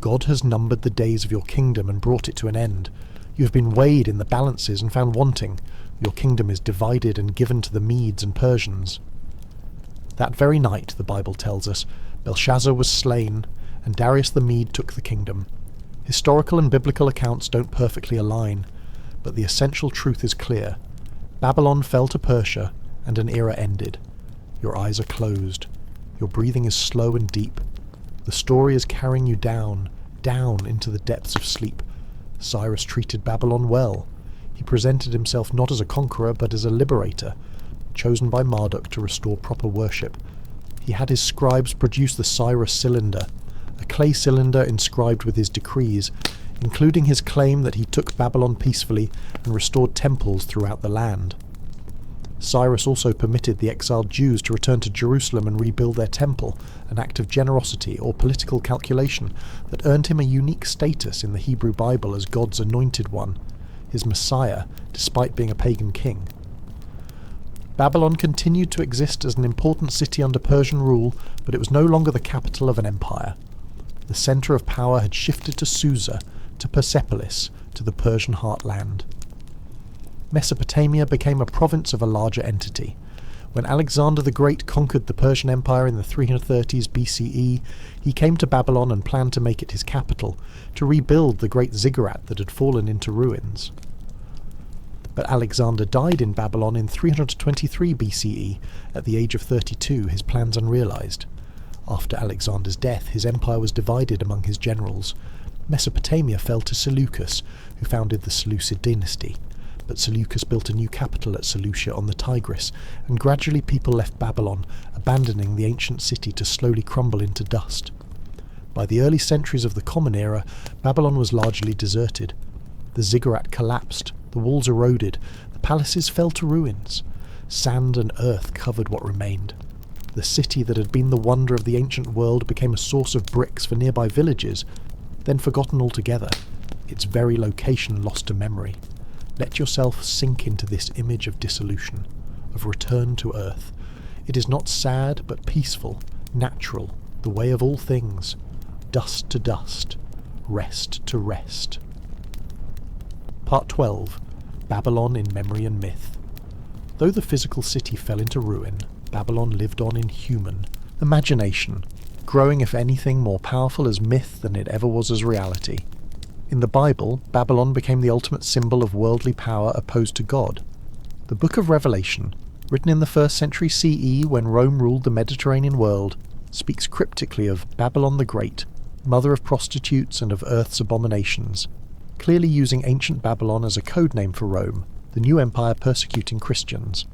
God has numbered the days of your kingdom and brought it to an end. You have been weighed in the balances and found wanting. Your kingdom is divided and given to the Medes and Persians. That very night, the Bible tells us, Belshazzar was slain, and Darius the Mede took the kingdom. Historical and biblical accounts don't perfectly align, but the essential truth is clear. Babylon fell to Persia, and an era ended. Your eyes are closed. Your breathing is slow and deep. The story is carrying you down, down into the depths of sleep. Cyrus treated Babylon well. He presented himself not as a conqueror, but as a liberator, chosen by Marduk to restore proper worship. He had his scribes produce the Cyrus cylinder, a clay cylinder inscribed with his decrees, including his claim that he took Babylon peacefully and restored temples throughout the land. Cyrus also permitted the exiled Jews to return to Jerusalem and rebuild their temple, an act of generosity or political calculation that earned him a unique status in the Hebrew Bible as God's anointed one, his Messiah, despite being a pagan king. Babylon continued to exist as an important city under Persian rule, but it was no longer the capital of an empire. The centre of power had shifted to Susa, to Persepolis, to the Persian heartland. Mesopotamia became a province of a larger entity. When Alexander the Great conquered the Persian Empire in the 330s BCE, he came to Babylon and planned to make it his capital, to rebuild the great ziggurat that had fallen into ruins. But Alexander died in Babylon in 323 BCE. At the age of 32, his plans unrealized. After Alexander's death, his empire was divided among his generals. Mesopotamia fell to Seleucus, who founded the Seleucid dynasty. But Seleucus built a new capital at Seleucia on the Tigris, and gradually people left Babylon, abandoning the ancient city to slowly crumble into dust. By the early centuries of the Common Era, Babylon was largely deserted. The ziggurat collapsed, the walls eroded, the palaces fell to ruins. Sand and earth covered what remained. The city that had been the wonder of the ancient world became a source of bricks for nearby villages, then forgotten altogether, its very location lost to memory. Let yourself sink into this image of dissolution, of return to earth. It is not sad, but peaceful, natural, the way of all things. Dust to dust, rest to rest. Part 12. Babylon in Memory and Myth. Though the physical city fell into ruin, Babylon lived on in human imagination, growing if anything more powerful as myth than it ever was as reality. In the Bible, Babylon became the ultimate symbol of worldly power opposed to God. The Book of Revelation, written in the 1st century CE when Rome ruled the Mediterranean world, speaks cryptically of Babylon the Great, mother of prostitutes and of earth's abominations, clearly using ancient Babylon as a code name for Rome, the new empire persecuting Christians.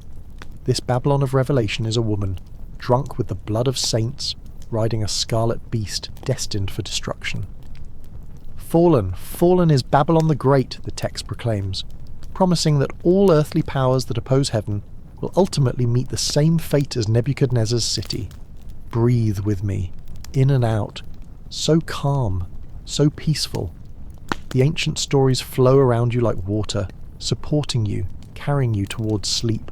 This Babylon of Revelation is a woman, drunk with the blood of saints, riding a scarlet beast destined for destruction. Fallen, fallen is Babylon the Great, the text proclaims, promising that all earthly powers that oppose heaven will ultimately meet the same fate as Nebuchadnezzar's city. Breathe with me, in and out, so calm, so peaceful. The ancient stories flow around you like water, supporting you, carrying you towards sleep.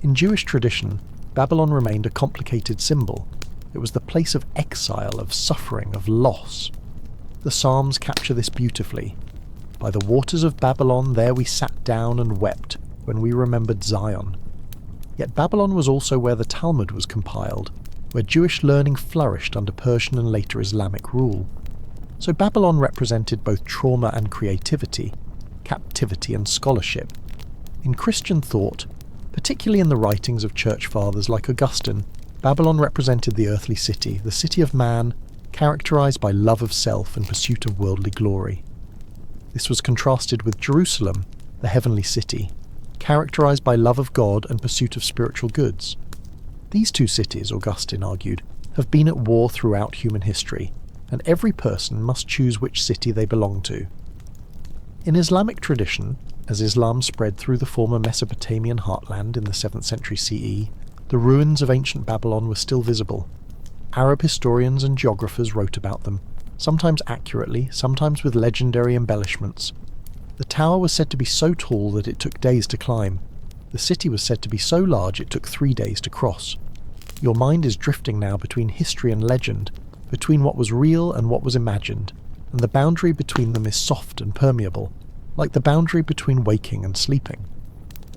In Jewish tradition, Babylon remained a complicated symbol. It was the place of exile, of suffering, of loss. The Psalms capture this beautifully. By the waters of Babylon there we sat down and wept when we remembered Zion. Yet Babylon was also where the Talmud was compiled, where Jewish learning flourished under Persian and later Islamic rule. So Babylon represented both trauma and creativity, captivity and scholarship. In Christian thought, particularly in the writings of church fathers like Augustine, Babylon represented the earthly city, the city of man, characterized by love of self and pursuit of worldly glory. This was contrasted with Jerusalem, the heavenly city, characterized by love of God and pursuit of spiritual goods. These two cities, Augustine argued, have been at war throughout human history, and every person must choose which city they belong to. In Islamic tradition, as Islam spread through the former Mesopotamian heartland in the 7th century CE, the ruins of ancient Babylon were still visible. Arab historians and geographers wrote about them, sometimes accurately, sometimes with legendary embellishments. The tower was said to be so tall that it took days to climb. The city was said to be so large it took 3 days to cross. Your mind is drifting now between history and legend, between what was real and what was imagined, and the boundary between them is soft and permeable, like the boundary between waking and sleeping.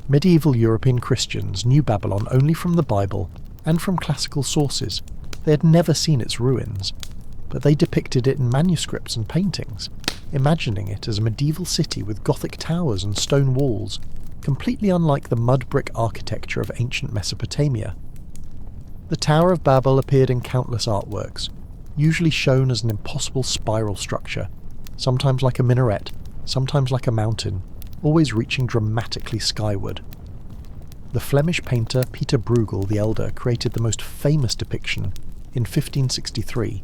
Medieval European Christians knew Babylon only from the Bible and from classical sources. They had never seen its ruins, but they depicted it in manuscripts and paintings, imagining it as a medieval city with Gothic towers and stone walls, completely unlike the mud brick architecture of ancient Mesopotamia. The Tower of Babel appeared in countless artworks, usually shown as an impossible spiral structure, sometimes like a minaret, sometimes like a mountain, always reaching dramatically skyward. The Flemish painter Peter Bruegel the Elder created the most famous depiction in 1563.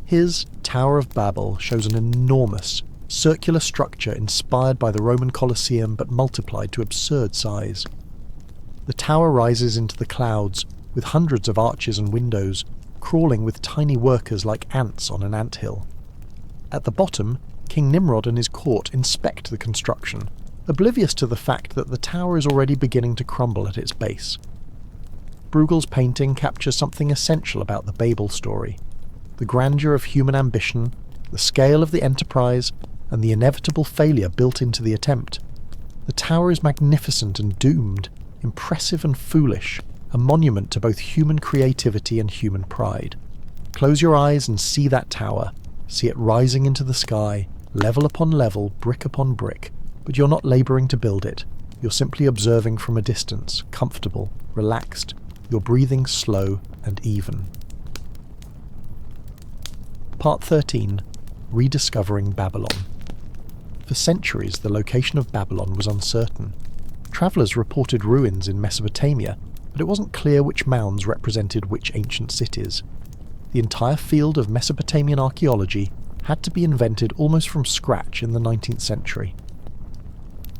His Tower of Babel shows an enormous, circular structure inspired by the Roman Colosseum but multiplied to absurd size. The tower rises into the clouds, with hundreds of arches and windows, crawling with tiny workers like ants on an anthill. At the bottom, King Nimrod and his court inspect the construction, oblivious to the fact that the tower is already beginning to crumble at its base. Bruegel's painting captures something essential about the Babel story: the grandeur of human ambition, the scale of the enterprise, and the inevitable failure built into the attempt. The tower is magnificent and doomed, impressive and foolish, a monument to both human creativity and human pride. Close your eyes and see that tower. See it rising into the sky, level upon level, brick upon brick, but you're not labouring to build it. You're simply observing from a distance, comfortable, relaxed, your breathing slow and even. Part 13. Rediscovering Babylon. For centuries, the location of Babylon was uncertain. Travellers reported ruins in Mesopotamia, but it wasn't clear which mounds represented which ancient cities. The entire field of Mesopotamian archaeology had to be invented almost from scratch in the 19th century.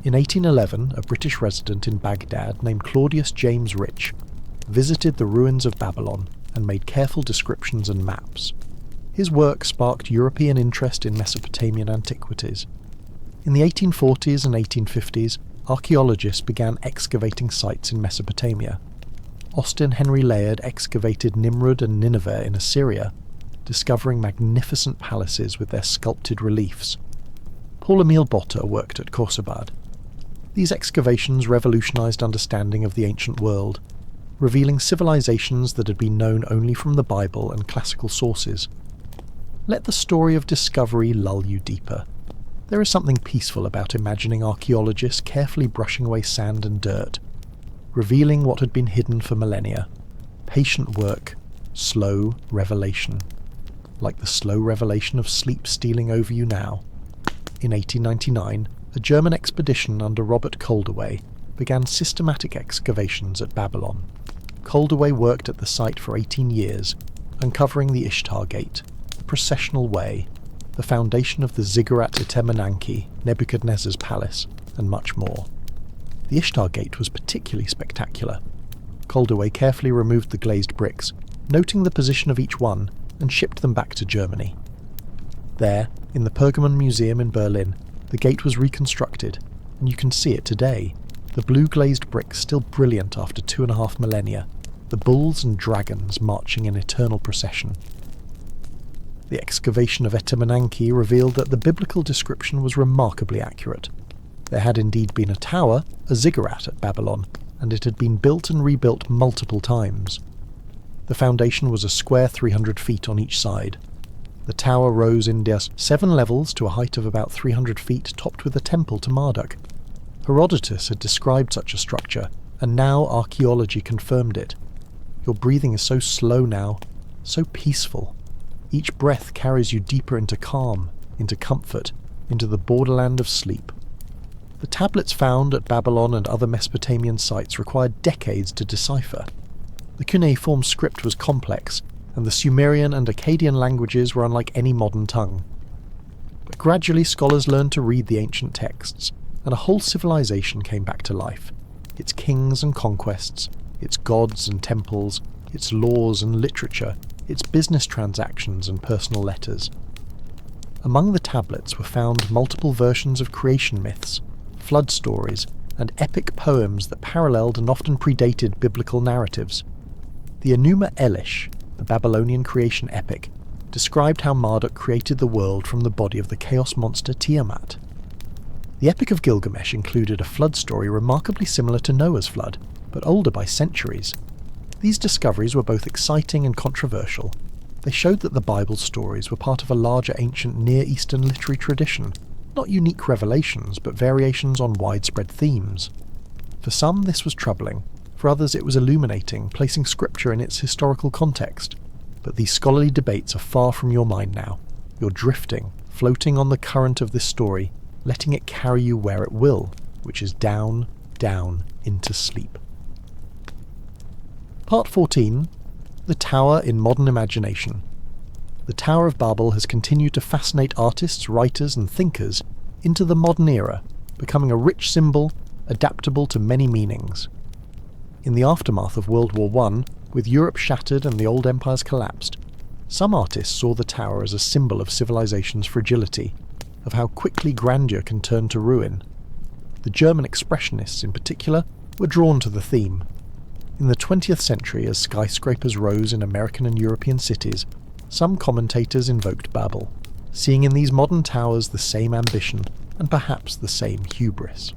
In 1811, a British resident in Baghdad named Claudius James Rich visited the ruins of Babylon and made careful descriptions and maps. His work sparked European interest in Mesopotamian antiquities. In the 1840s and 1850s, archaeologists began excavating sites in Mesopotamia. Austin Henry Layard excavated Nimrud and Nineveh in Assyria, discovering magnificent palaces with their sculpted reliefs. Paul Emile Botta worked at Khorsabad. These excavations revolutionized understanding of the ancient world, revealing civilizations that had been known only from the Bible and classical sources. Let the story of discovery lull you deeper. There is something peaceful about imagining archaeologists carefully brushing away sand and dirt, revealing what had been hidden for millennia. Patient work, slow revelation. Like the slow revelation of sleep stealing over you now. In 1899, a German expedition under Robert Koldewey began systematic excavations at Babylon. Koldewey worked at the site for 18 years, uncovering the Ishtar Gate, the processional way, the foundation of the ziggurat Etemenanki, Nebuchadnezzar's palace, and much more. The Ishtar Gate was particularly spectacular. Koldewey carefully removed the glazed bricks, noting the position of each one, and shipped them back to Germany. There, in the Pergamon Museum in Berlin, the gate was reconstructed, and you can see it today, the blue glazed bricks still brilliant after 2.5 millennia, the bulls and dragons marching in eternal procession. The excavation of Etemenanki revealed that the biblical description was remarkably accurate. There had indeed been a tower, a ziggurat at Babylon, and it had been built and rebuilt multiple times. The foundation was a square 300 feet on each side. The tower rose in just 7 levels to a height of about 300 feet, topped with a temple to Marduk. Herodotus had described such a structure, and now archaeology confirmed it. Your breathing is so slow now, so peaceful. Each breath carries you deeper into calm, into comfort, into the borderland of sleep. The tablets found at Babylon and other Mesopotamian sites required decades to decipher. The cuneiform script was complex, and the Sumerian and Akkadian languages were unlike any modern tongue. But gradually scholars learned to read the ancient texts, and a whole civilization came back to life. Its kings and conquests, its gods and temples, its laws and literature, its business transactions and personal letters. Among the tablets were found multiple versions of creation myths, flood stories, and epic poems that paralleled and often predated biblical narratives. The Enuma Elish, the Babylonian creation epic, described how Marduk created the world from the body of the chaos monster Tiamat. The Epic of Gilgamesh included a flood story remarkably similar to Noah's flood, but older by centuries. These discoveries were both exciting and controversial. They showed that the Bible's stories were part of a larger ancient Near Eastern literary tradition, not unique revelations, but variations on widespread themes. For some, this was troubling. For others, it was illuminating, placing scripture in its historical context. But these scholarly debates are far from your mind now. You're drifting, floating on the current of this story, letting it carry you where it will, which is down, down, into sleep. Part 14. The Tower in Modern Imagination. The Tower of Babel has continued to fascinate artists, writers and thinkers into the modern era, becoming a rich symbol, adaptable to many meanings. In the aftermath of World War I, with Europe shattered and the old empires collapsed, some artists saw the tower as a symbol of civilization's fragility, of how quickly grandeur can turn to ruin. The German expressionists in particular were drawn to the theme. In the 20th century, as skyscrapers rose in American and European cities, some commentators invoked Babel, seeing in these modern towers the same ambition and perhaps the same hubris.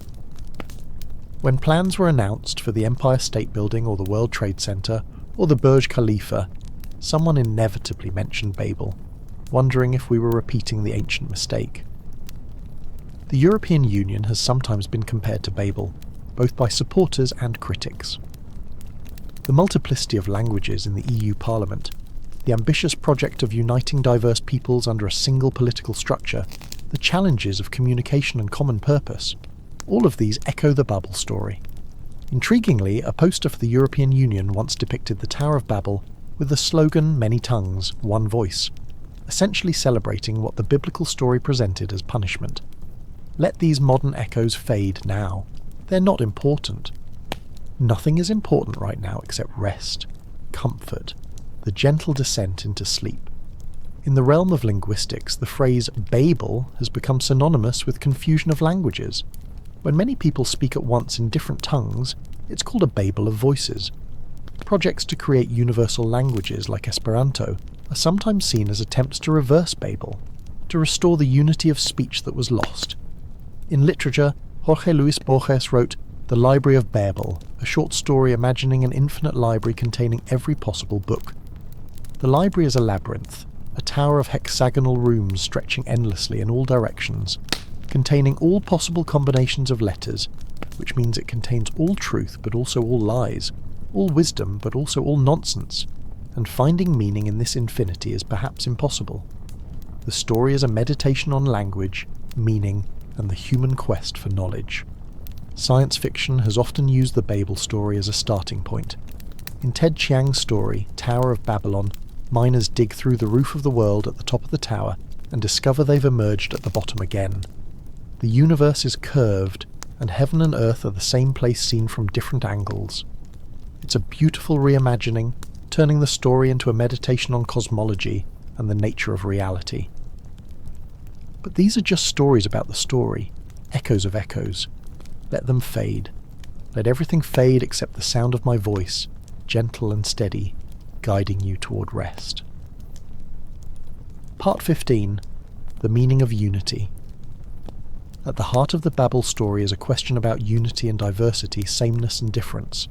When plans were announced for the Empire State Building or the World Trade Center or the Burj Khalifa, someone inevitably mentioned Babel, wondering if we were repeating the ancient mistake. The European Union has sometimes been compared to Babel, both by supporters and critics. The multiplicity of languages in the EU Parliament, the ambitious project of uniting diverse peoples under a single political structure, the challenges of communication and common purpose, all of these echo the Babel story. Intriguingly, a poster for the European Union once depicted the Tower of Babel with the slogan "Many tongues, one voice," essentially celebrating what the biblical story presented as punishment. Let these modern echoes fade now. They're not important. Nothing is important right now except rest, comfort, the gentle descent into sleep. In the realm of linguistics, the phrase Babel has become synonymous with confusion of languages. When many people speak at once in different tongues, it's called a Babel of voices. Projects to create universal languages like Esperanto are sometimes seen as attempts to reverse Babel, to restore the unity of speech that was lost. In literature, Jorge Luis Borges wrote The Library of Babel, a short story imagining an infinite library containing every possible book. The library is a labyrinth, a tower of hexagonal rooms stretching endlessly in all directions, containing all possible combinations of letters, which means it contains all truth but also all lies, all wisdom but also all nonsense, and finding meaning in this infinity is perhaps impossible. The story is a meditation on language, meaning, and the human quest for knowledge. Science fiction has often used the Babel story as a starting point. In Ted Chiang's story, Tower of Babylon, miners dig through the roof of the world at the top of the tower and discover they've emerged at the bottom again. The universe is curved, and heaven and earth are the same place seen from different angles. It's a beautiful reimagining, turning the story into a meditation on cosmology and the nature of reality. But these are just stories about the story, echoes of echoes. Let them fade. Let everything fade except the sound of my voice, gentle and steady, guiding you toward rest. Part 15. The Meaning of Unity. At the heart of the Babel story is a question about unity and diversity, sameness and difference.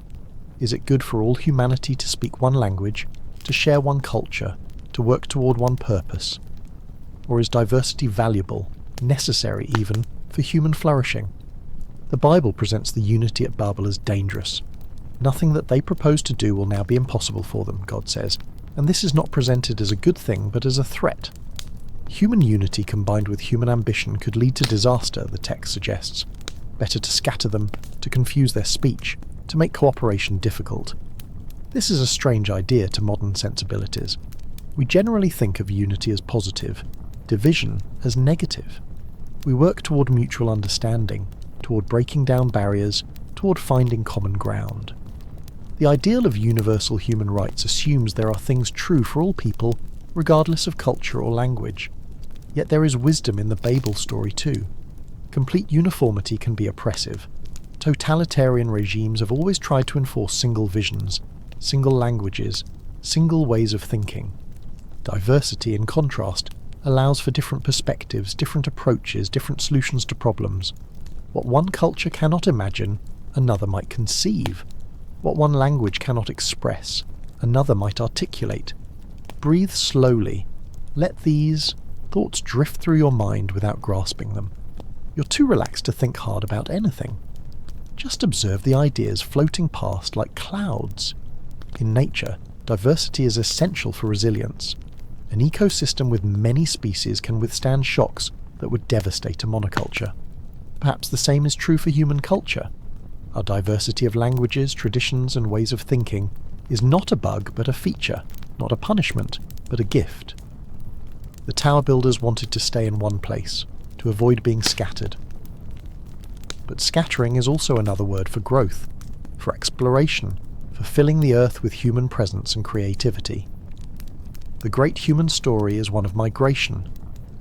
Is it good for all humanity to speak one language, to share one culture, to work toward one purpose? Or is diversity valuable, necessary even, for human flourishing? The Bible presents the unity at Babel as dangerous. Nothing that they propose to do will now be impossible for them, God says, and this is not presented as a good thing but as a threat. Human unity combined with human ambition could lead to disaster, the text suggests. Better to scatter them, to confuse their speech, to make cooperation difficult. This is a strange idea to modern sensibilities. We generally think of unity as positive, division as negative. We work toward mutual understanding, toward breaking down barriers, toward finding common ground. The ideal of universal human rights assumes there are things true for all people, regardless of culture or language. Yet there is wisdom in the Babel story too. Complete uniformity can be oppressive. Totalitarian regimes have always tried to enforce single visions, single languages, single ways of thinking. Diversity, in contrast, allows for different perspectives, different approaches, different solutions to problems. What one culture cannot imagine, another might conceive. What one language cannot express, another might articulate. Breathe slowly. Let these thoughts drift through your mind without grasping them. You're too relaxed to think hard about anything. Just observe the ideas floating past like clouds. In nature, diversity is essential for resilience. An ecosystem with many species can withstand shocks that would devastate a monoculture. Perhaps the same is true for human culture. Our diversity of languages, traditions, and ways of thinking is not a bug but a feature, not a punishment but a gift. The tower builders wanted to stay in one place, to avoid being scattered. But scattering is also another word for growth, for exploration, for filling the earth with human presence and creativity. The great human story is one of migration,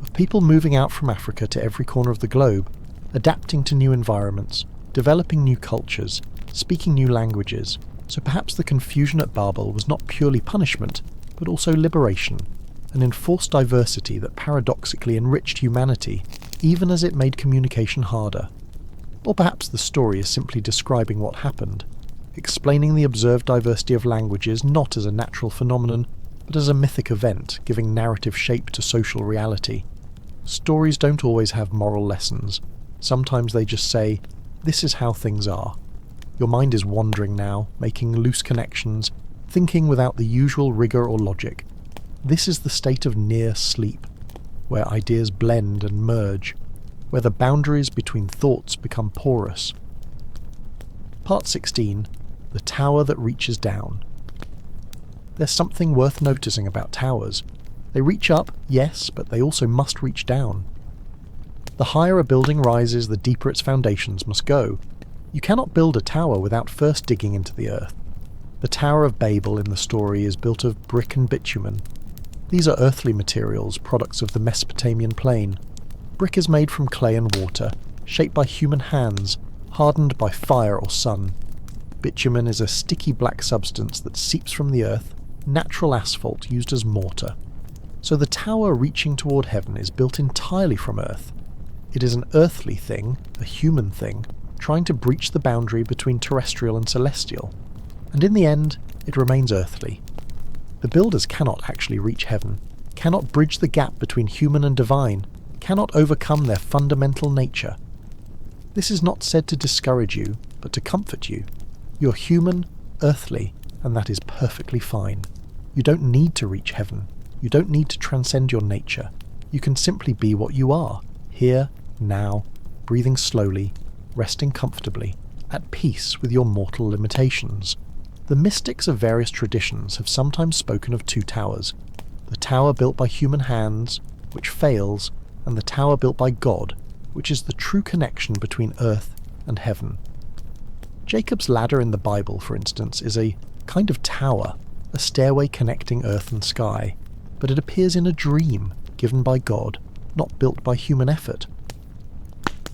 of people moving out from Africa to every corner of the globe, adapting to new environments, developing new cultures, speaking new languages. So perhaps the confusion at Babel was not purely punishment, but also liberation, an enforced diversity that paradoxically enriched humanity, even as it made communication harder. Or perhaps the story is simply describing what happened, explaining the observed diversity of languages not as a natural phenomenon, but as a mythic event, giving narrative shape to social reality. Stories don't always have moral lessons. Sometimes they just say, "This is how things are." Your mind is wandering now, making loose connections, thinking without the usual rigour or logic. This is the state of near sleep, where ideas blend and merge, where the boundaries between thoughts become porous. Part 16. The Tower that Reaches Down. There's something worth noticing about towers. They reach up, yes, but they also must reach down. The higher a building rises, the deeper its foundations must go. You cannot build a tower without first digging into the earth. The Tower of Babel in the story is built of brick and bitumen. These are earthly materials, products of the Mesopotamian plain. Brick is made from clay and water, shaped by human hands, hardened by fire or sun. Bitumen is a sticky black substance that seeps from the earth, natural asphalt used as mortar. So the tower reaching toward heaven is built entirely from earth. It is an earthly thing, a human thing, trying to breach the boundary between terrestrial and celestial. And in the end, it remains earthly. The builders cannot actually reach heaven, cannot bridge the gap between human and divine, cannot overcome their fundamental nature. This is not said to discourage you, but to comfort you. You're human, earthly, and that is perfectly fine. You don't need to reach heaven. You don't need to transcend your nature. You can simply be what you are, here, now, breathing slowly, resting comfortably, at peace with your mortal limitations. The mystics of various traditions have sometimes spoken of two towers, the tower built by human hands, which fails, and the tower built by God, which is the true connection between earth and heaven. Jacob's ladder in the Bible, for instance, is a kind of tower, a stairway connecting earth and sky, but it appears in a dream given by God, not built by human effort.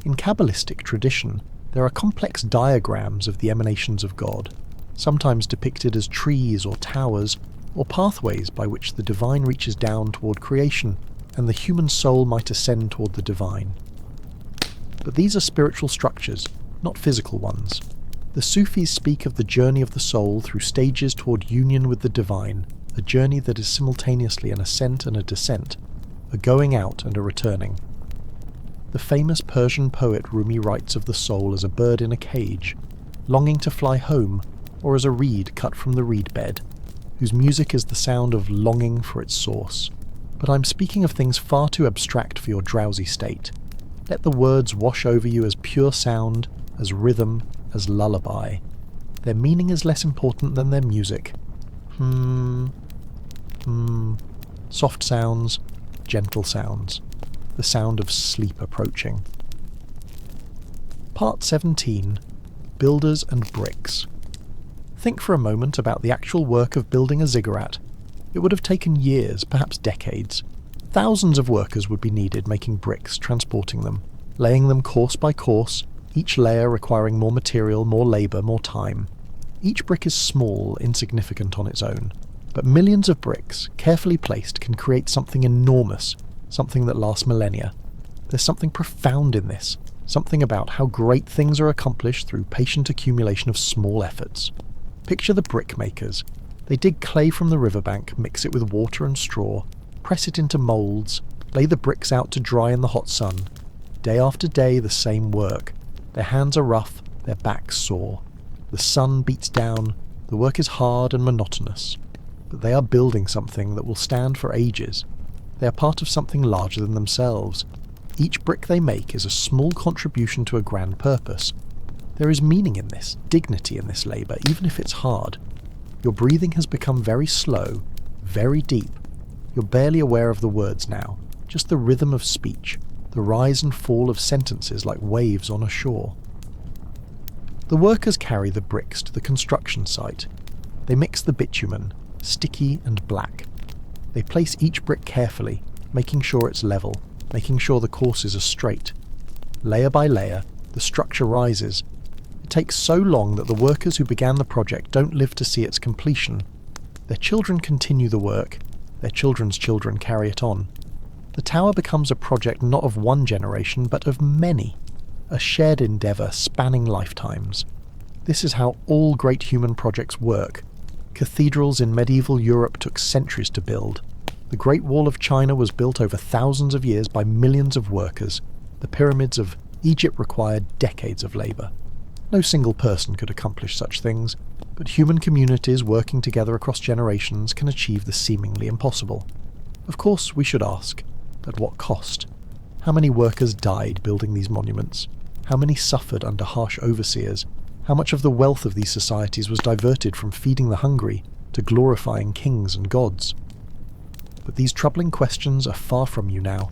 In Kabbalistic tradition, there are complex diagrams of the emanations of God, sometimes depicted as trees or towers, or pathways by which the divine reaches down toward creation, and the human soul might ascend toward the divine. But these are spiritual structures, not physical ones. The Sufis speak of the journey of the soul through stages toward union with the divine, a journey that is simultaneously an ascent and a descent, a going out and a returning. The famous Persian poet Rumi writes of the soul as a bird in a cage, longing to fly home, or as a reed cut from the reed bed, whose music is the sound of longing for its source. But I'm speaking of things far too abstract for your drowsy state. Let the words wash over you as pure sound, as rhythm, as lullaby. Their meaning is less important than their music. Soft sounds, gentle sounds. The sound of sleep approaching. Part 17. Builders and Bricks. Think for a moment about the actual work of building a ziggurat. It would have taken years, perhaps decades. Thousands of workers would be needed making bricks, transporting them, laying them course by course, each layer requiring more material, more labour, more time. Each brick is small, insignificant on its own. But millions of bricks, carefully placed, can create something enormous, something that lasts millennia. There's something profound in this, something about how great things are accomplished through patient accumulation of small efforts. Picture the brick makers. They dig clay from the riverbank, mix it with water and straw, press it into moulds, lay the bricks out to dry in the hot sun. Day after day, the same work. Their hands are rough, their backs sore. The sun beats down, the work is hard and monotonous. But they are building something that will stand for ages. They are part of something larger than themselves. Each brick they make is a small contribution to a grand purpose. There is meaning in this, dignity in this labour, even if it's hard. Your breathing has become very slow, very deep. You're barely aware of the words now, just the rhythm of speech, the rise and fall of sentences like waves on a shore. The workers carry the bricks to the construction site. They mix the bitumen, sticky and black. They place each brick carefully, making sure it's level, making sure the courses are straight. Layer by layer, the structure rises. It takes so long that the workers who began the project don't live to see its completion. Their children continue the work, their children's children carry it on. The tower becomes a project not of one generation, but of many, a shared endeavour spanning lifetimes. This is how all great human projects work. Cathedrals in medieval Europe took centuries to build. The Great Wall of China was built over thousands of years by millions of workers. The pyramids of Egypt required decades of labour. No single person could accomplish such things, but human communities working together across generations can achieve the seemingly impossible. Of course, we should ask, at what cost? How many workers died building these monuments? How many suffered under harsh overseers? How much of the wealth of these societies was diverted from feeding the hungry to glorifying kings and gods? But these troubling questions are far from you now.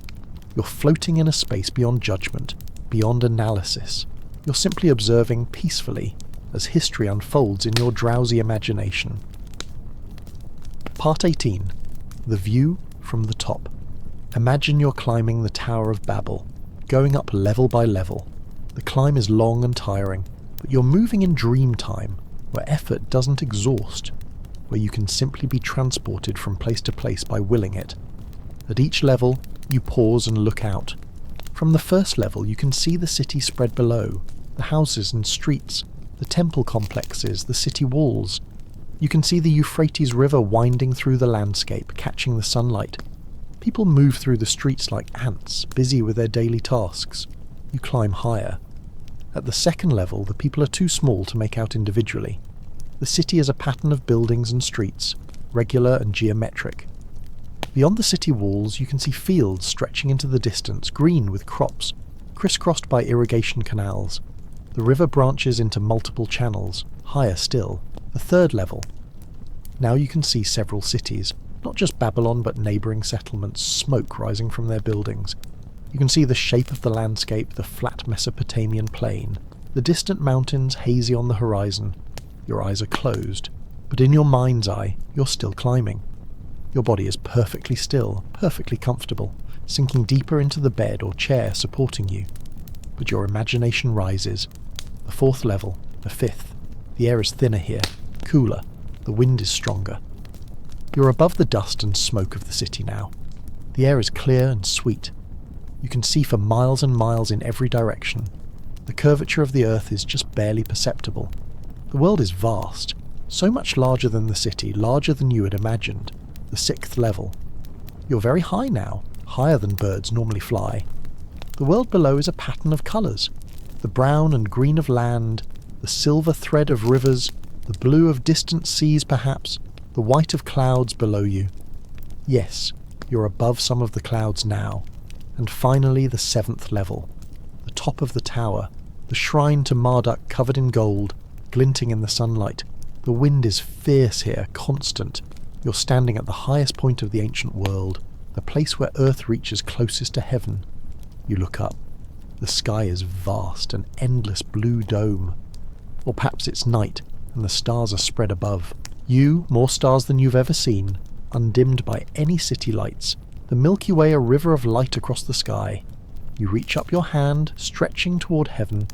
You're floating in a space beyond judgment, beyond analysis. You're simply observing peacefully as history unfolds in your drowsy imagination. Part 18. The View from the Top. Imagine you're climbing the Tower of Babel, going up level by level. The climb is long and tiring, but you're moving in dream time, where effort doesn't exhaust, where you can simply be transported from place to place by willing it. At each level, you pause and look out. From the first level, you can see the city spread below, the houses and streets, the temple complexes, the city walls. You can see the Euphrates River winding through the landscape, catching the sunlight. People move through the streets like ants, busy with their daily tasks. You climb higher. At the second level, the people are too small to make out individually. The city is a pattern of buildings and streets, regular and geometric. Beyond the city walls, you can see fields stretching into the distance, green with crops, crisscrossed by irrigation canals. The river branches into multiple channels, higher still, the third level. Now you can see several cities, not just Babylon but neighbouring settlements, smoke rising from their buildings. You can see the shape of the landscape, the flat Mesopotamian plain, the distant mountains hazy on the horizon. Your eyes are closed, but in your mind's eye, you're still climbing. Your body is perfectly still, perfectly comfortable, sinking deeper into the bed or chair supporting you. But your imagination rises. The fourth level, the fifth. The air is thinner here, cooler. The wind is stronger. You're above the dust and smoke of the city now. The air is clear and sweet. You can see for miles and miles in every direction. The curvature of the earth is just barely perceptible. The world is vast, so much larger than the city, larger than you had imagined. The sixth level. You're very high now, higher than birds normally fly. The world below is a pattern of colours. The brown and green of land, the silver thread of rivers, the blue of distant seas perhaps, the white of clouds below you. Yes, you're above some of the clouds now. And finally the seventh level. The top of the tower, the shrine to Marduk covered in gold, glinting in the sunlight. The wind is fierce here, constant. You're standing at the highest point of the ancient world, the place where earth reaches closest to heaven. You look up. The sky is vast, an endless blue dome. Or perhaps it's night, and the stars are spread above. You, more stars than you've ever seen, undimmed by any city lights. The Milky Way, a river of light across the sky. You reach up your hand, stretching toward heaven.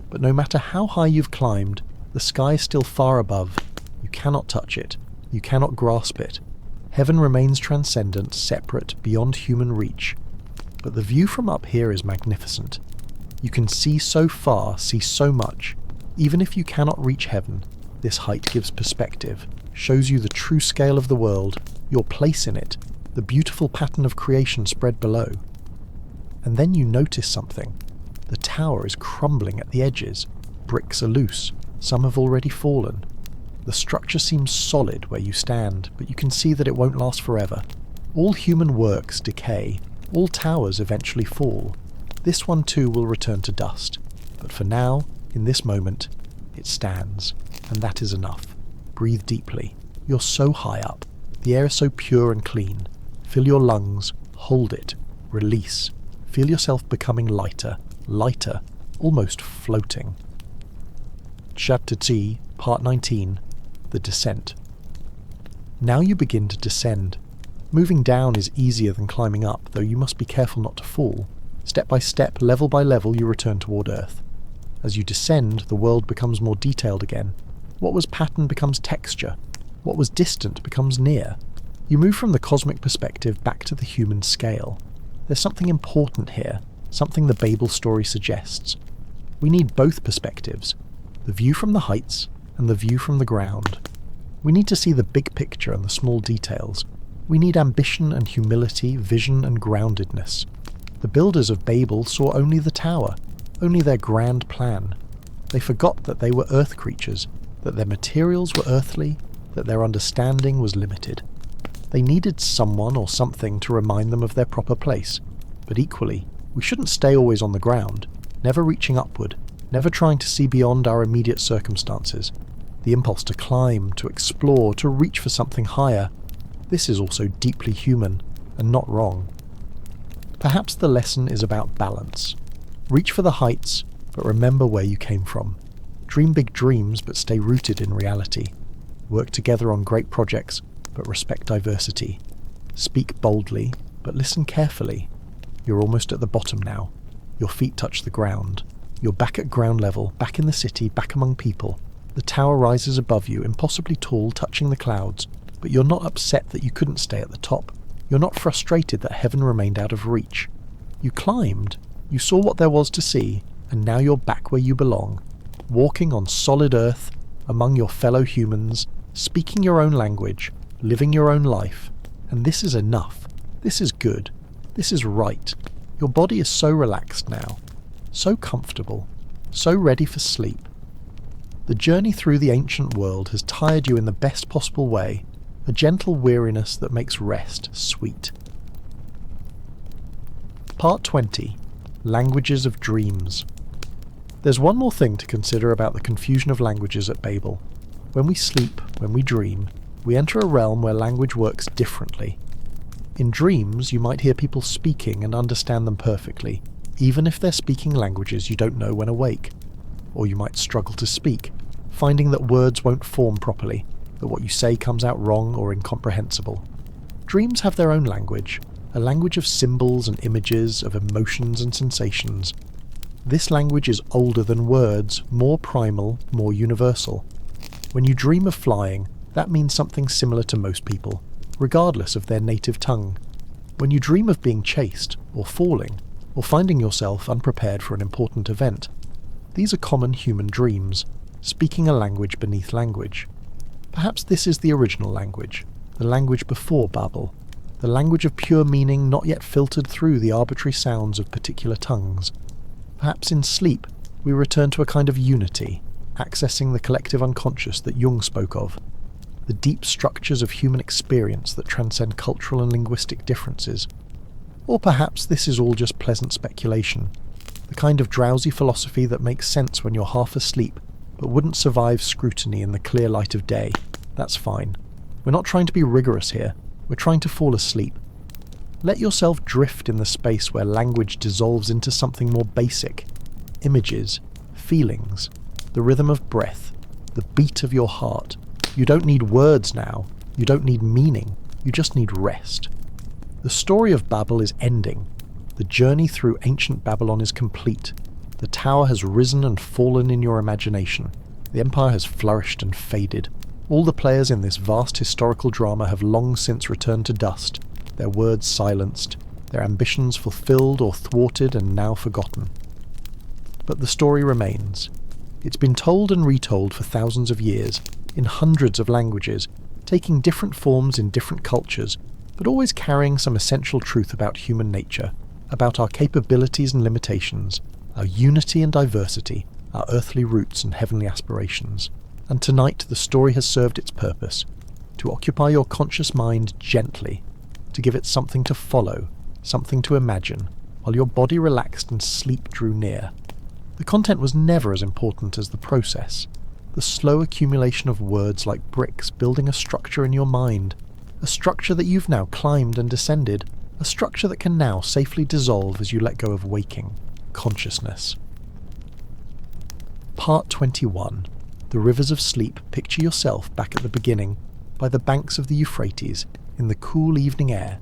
But no matter how high you've climbed, the sky is still far above. You cannot touch it. You cannot grasp it. Heaven remains transcendent, separate, beyond human reach. But the view from up here is magnificent. You can see so far, see so much. Even if you cannot reach heaven, this height gives perspective, shows you the true scale of the world, your place in it, the beautiful pattern of creation spread below. And then you notice something. The tower is crumbling at the edges. Bricks are loose. Some have already fallen. The structure seems solid where you stand, but you can see that it won't last forever. All human works decay. All towers eventually fall. This one too will return to dust. But for now, in this moment, it stands. And that is enough. Breathe deeply. You're so high up. The air is so pure and clean. Fill your lungs. Hold it. Release. Feel yourself becoming lighter, lighter, almost floating. Chapter 2, Part 19, The Descent. Now you begin to descend. Moving down is easier than climbing up, though you must be careful not to fall. Step by step, level by level, you return toward Earth. As you descend, the world becomes more detailed again. What was pattern becomes texture. What was distant becomes near. You move from the cosmic perspective back to the human scale. There's something important here, something the Babel story suggests. We need both perspectives, the view from the heights and the view from the ground. We need to see the big picture and the small details. We need ambition and humility, vision and groundedness. The builders of Babel saw only the tower, only their grand plan. They forgot that they were earth creatures, that their materials were earthly, that their understanding was limited. They needed someone or something to remind them of their proper place. But equally, we shouldn't stay always on the ground, never reaching upward, never trying to see beyond our immediate circumstances. The impulse to climb, to explore, to reach for something higher, this is also deeply human, and not wrong. Perhaps the lesson is about balance. Reach for the heights, but remember where you came from. Dream big dreams, but stay rooted in reality. Work together on great projects, but respect diversity. Speak boldly, but listen carefully. You're almost at the bottom now. Your feet touch the ground. You're back at ground level, back in the city, back among people. The tower rises above you, impossibly tall, touching the clouds, but you're not upset that you couldn't stay at the top. You're not frustrated that heaven remained out of reach. You climbed, you saw what there was to see, and now you're back where you belong, walking on solid earth, among your fellow humans, speaking your own language, living your own life. And this is enough. This is good. This is right. Your body is so relaxed now, so comfortable, so ready for sleep. The journey through the ancient world has tired you in the best possible way, a gentle weariness that makes rest sweet. Part 20. Languages of Dreams. There's one more thing to consider about the confusion of languages at Babel. When we sleep, when we dream, we enter a realm where language works differently. In dreams, you might hear people speaking and understand them perfectly, even if they're speaking languages you don't know when awake. Or you might struggle to speak, finding that words won't form properly, that what you say comes out wrong or incomprehensible. Dreams have their own language, a language of symbols and images, of emotions and sensations. This language is older than words, more primal, more universal. When you dream of flying, that means something similar to most people, regardless of their native tongue. When you dream of being chased, or falling, or finding yourself unprepared for an important event, these are common human dreams, speaking a language beneath language. Perhaps this is the original language, the language before Babel, the language of pure meaning not yet filtered through the arbitrary sounds of particular tongues. Perhaps in sleep, we return to a kind of unity, accessing the collective unconscious that Jung spoke of, the deep structures of human experience that transcend cultural and linguistic differences. Or perhaps this is all just pleasant speculation, the kind of drowsy philosophy that makes sense when you're half asleep, but wouldn't survive scrutiny in the clear light of day. That's fine. We're not trying to be rigorous here, we're trying to fall asleep. Let yourself drift in the space where language dissolves into something more basic. Images, feelings, the rhythm of breath, the beat of your heart. You don't need words now, you don't need meaning, you just need rest. The story of Babel is ending. The journey through ancient Babylon is complete. The tower has risen and fallen in your imagination. The empire has flourished and faded. All the players in this vast historical drama have long since returned to dust, their words silenced, their ambitions fulfilled or thwarted and now forgotten. But the story remains. It's been told and retold for thousands of years, in hundreds of languages, taking different forms in different cultures, but always carrying some essential truth about human nature, about our capabilities and limitations, our unity and diversity, our earthly roots and heavenly aspirations. And tonight the story has served its purpose, to occupy your conscious mind gently, to give it something to follow, something to imagine, while your body relaxed and sleep drew near. The content was never as important as the process, the slow accumulation of words like bricks building a structure in your mind, a structure that you've now climbed and descended, a structure that can now safely dissolve as you let go of waking consciousness. Part 21. The Rivers of Sleep. Picture yourself back at the beginning, by the banks of the Euphrates, in the cool evening air.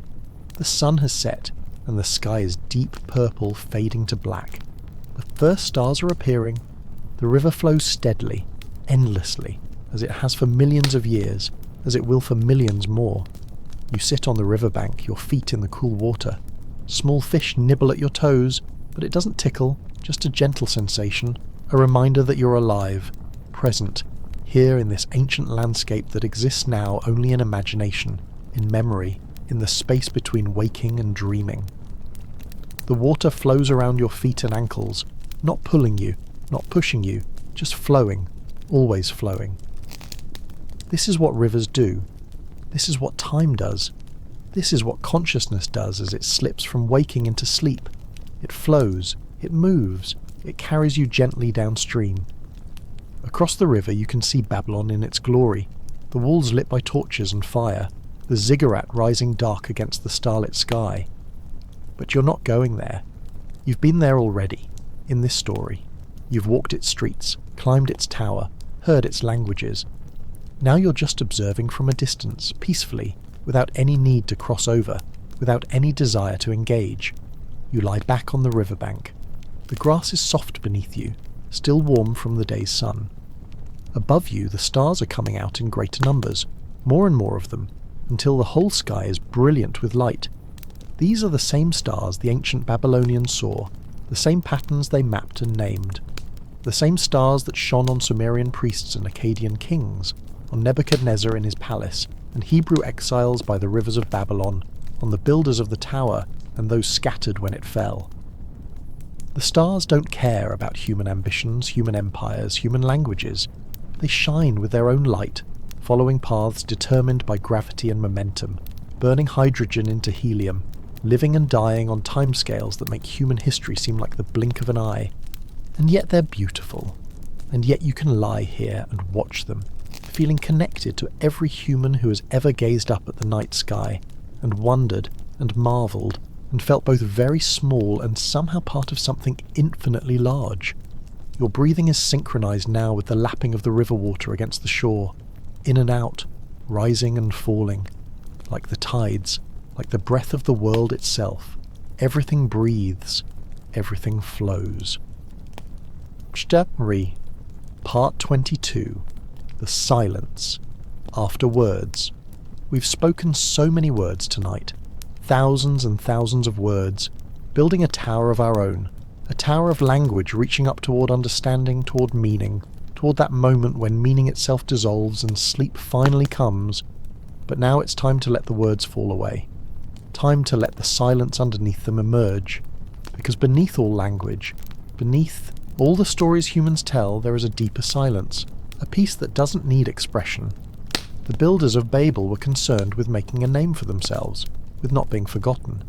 The sun has set, and the sky is deep purple fading to black. The first stars are appearing. The river flows steadily, endlessly, as it has for millions of years, as it will for millions more. You sit on the riverbank, your feet in the cool water. Small fish nibble at your toes, but it doesn't tickle, just a gentle sensation, a reminder that you're alive, present, here in this ancient landscape that exists now only in imagination, in memory, in the space between waking and dreaming. The water flows around your feet and ankles, not pulling you, not pushing you, just flowing, always flowing. This is what rivers do. This is what time does. This is what consciousness does as it slips from waking into sleep. It flows, it moves, it carries you gently downstream. Across the river you can see Babylon in its glory, the walls lit by torches and fire, the ziggurat rising dark against the starlit sky. But you're not going there. You've been there already, in this story. You've walked its streets, climbed its tower, heard its languages. Now you're just observing from a distance, peacefully, without any need to cross over, without any desire to engage. You lie back on the riverbank. The grass is soft beneath you, still warm from the day's sun. Above you, the stars are coming out in greater numbers, more and more of them, until the whole sky is brilliant with light. These are the same stars the ancient Babylonians saw, the same patterns they mapped and named, the same stars that shone on Sumerian priests and Akkadian kings, on Nebuchadnezzar in his palace, and Hebrew exiles by the rivers of Babylon, on the builders of the tower and those scattered when it fell. The stars don't care about human ambitions, human empires, human languages. They shine with their own light, following paths determined by gravity and momentum, burning hydrogen into helium, living and dying on timescales that make human history seem like the blink of an eye. And yet they're beautiful, and yet you can lie here and watch them, feeling connected to every human who has ever gazed up at the night sky, and wondered, and marvelled, and felt both very small and somehow part of something infinitely large. Your breathing is synchronized now with the lapping of the river water against the shore, in and out, rising and falling, like the tides, like the breath of the world itself. Everything breathes, everything flows. Chapter Part 22. The Silence. After words. We've spoken so many words tonight, thousands and thousands of words, building a tower of our own, a tower of language reaching up toward understanding, toward meaning, toward that moment when meaning itself dissolves and sleep finally comes. But now it's time to let the words fall away, time to let the silence underneath them emerge, because beneath all language, beneath all the stories humans tell, there is a deeper silence, a peace that doesn't need expression. The builders of Babel were concerned with making a name for themselves, with not being forgotten.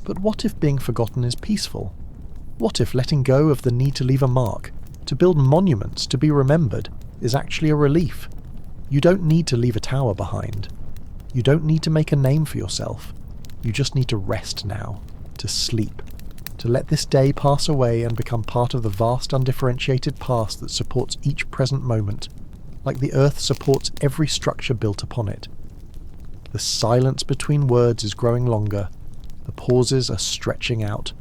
But what if being forgotten is peaceful? What if letting go of the need to leave a mark, to build monuments, to be remembered, is actually a relief? You don't need to leave a tower behind. You don't need to make a name for yourself. You just need to rest now, to sleep, to let this day pass away and become part of the vast undifferentiated past that supports each present moment, like the earth supports every structure built upon it. The silence between words is growing longer. The pauses are stretching out.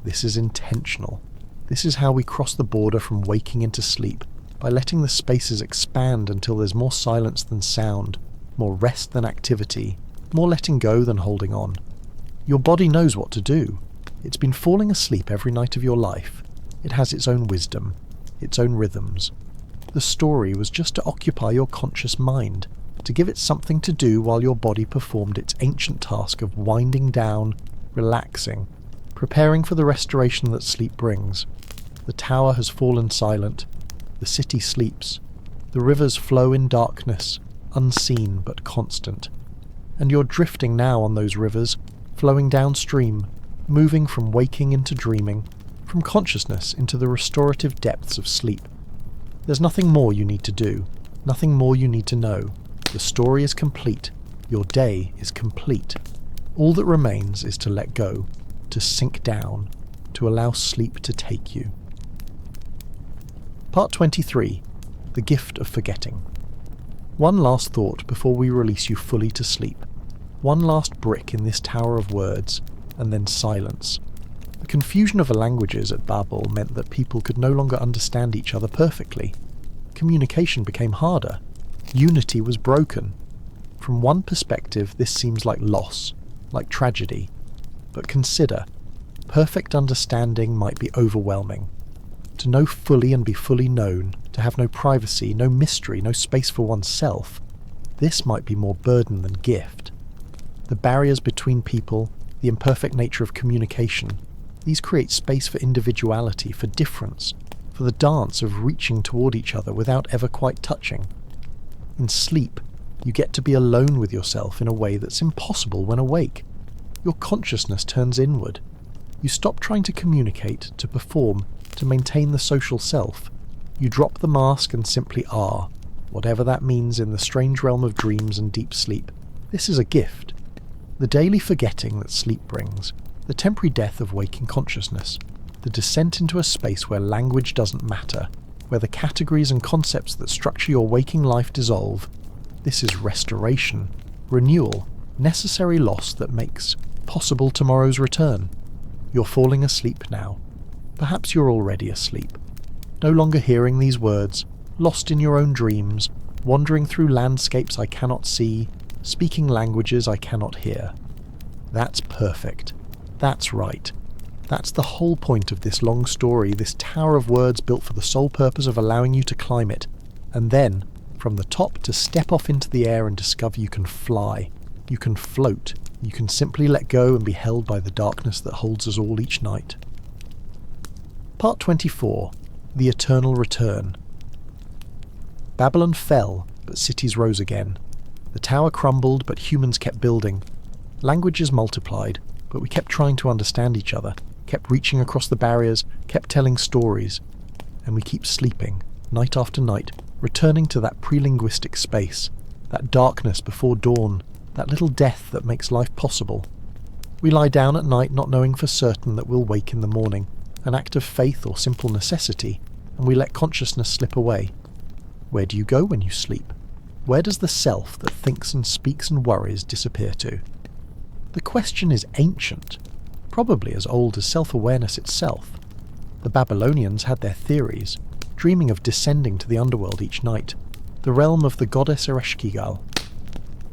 This is intentional. This is how we cross the border from waking into sleep, by letting the spaces expand until there's more silence than sound, more rest than activity, more letting go than holding on. Your body knows what to do. It's been falling asleep every night of your life. It has its own wisdom, its own rhythms. The story was just to occupy your conscious mind, to give it something to do while your body performed its ancient task of winding down, relaxing, preparing for the restoration that sleep brings. The tower has fallen silent, the city sleeps, the rivers flow in darkness, unseen but constant. And you're drifting now on those rivers, flowing downstream, moving from waking into dreaming, from consciousness into the restorative depths of sleep. There's nothing more you need to do, nothing more you need to know. The story is complete, your day is complete. All that remains is to let go, to sink down, to allow sleep to take you. Part 23. The Gift of Forgetting. One last thought before we release you fully to sleep. One last brick in this tower of words, and then silence. The confusion of the languages at Babel meant that people could no longer understand each other perfectly. Communication became harder. Unity was broken. From one perspective, this seems like loss, like tragedy. But consider, perfect understanding might be overwhelming. To know fully and be fully known, to have no privacy, no mystery, no space for oneself, this might be more burden than gift. The barriers between people, the imperfect nature of communication, these create space for individuality, for difference, for the dance of reaching toward each other without ever quite touching. In sleep, you get to be alone with yourself in a way that's impossible when awake. Your consciousness turns inward. You stop trying to communicate, to perform, to maintain the social self. You drop the mask and simply are, whatever that means in the strange realm of dreams and deep sleep. This is a gift. The daily forgetting that sleep brings, the temporary death of waking consciousness, the descent into a space where language doesn't matter, where the categories and concepts that structure your waking life dissolve. This is restoration, renewal, necessary loss that makes possible tomorrow's return. You're falling asleep now. Perhaps you're already asleep. No longer hearing these words, lost in your own dreams, wandering through landscapes I cannot see, speaking languages I cannot hear. That's perfect. That's right. That's the whole point of this long story, this tower of words built for the sole purpose of allowing you to climb it, and then, from the top, to step off into the air and discover you can fly, you can float, you can simply let go and be held by the darkness that holds us all each night. Part 24. The Eternal Return. Babylon fell, but cities rose again. The tower crumbled, but humans kept building. Languages multiplied, but we kept trying to understand each other, kept reaching across the barriers, kept telling stories. And we keep sleeping, night after night, returning to that pre-linguistic space, that darkness before dawn, that little death that makes life possible. We lie down at night not knowing for certain that we'll wake in the morning, an act of faith or simple necessity, and we let consciousness slip away. Where do you go when you sleep? Where does the self that thinks and speaks and worries disappear to? The question is ancient, probably as old as self-awareness itself. The Babylonians had their theories, dreaming of descending to the underworld each night, the realm of the goddess Ereshkigal.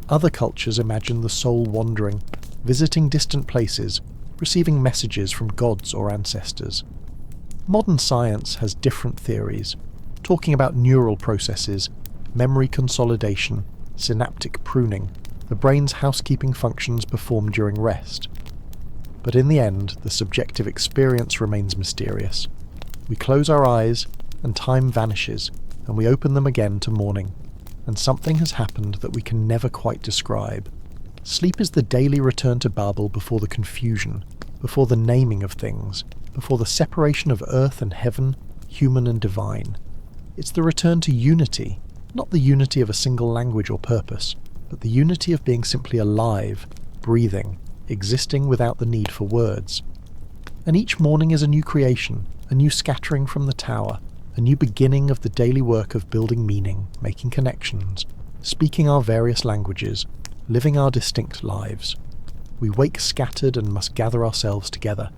Other cultures imagined the soul wandering, visiting distant places, receiving messages from gods or ancestors. Modern science has different theories, talking about neural processes, memory consolidation, synaptic pruning, the brain's housekeeping functions performed during rest. But in the end, the subjective experience remains mysterious. We close our eyes, and time vanishes, and we open them again to morning, and something has happened that we can never quite describe. Sleep is the daily return to Babel before the confusion, before the naming of things, before the separation of earth and heaven, human and divine. It's the return to unity, not the unity of a single language or purpose, but the unity of being simply alive, breathing, existing without the need for words. And each morning is a new creation, a new scattering from the tower, a new beginning of the daily work of building meaning, making connections, speaking our various languages, living our distinct lives. We wake scattered and must gather ourselves together.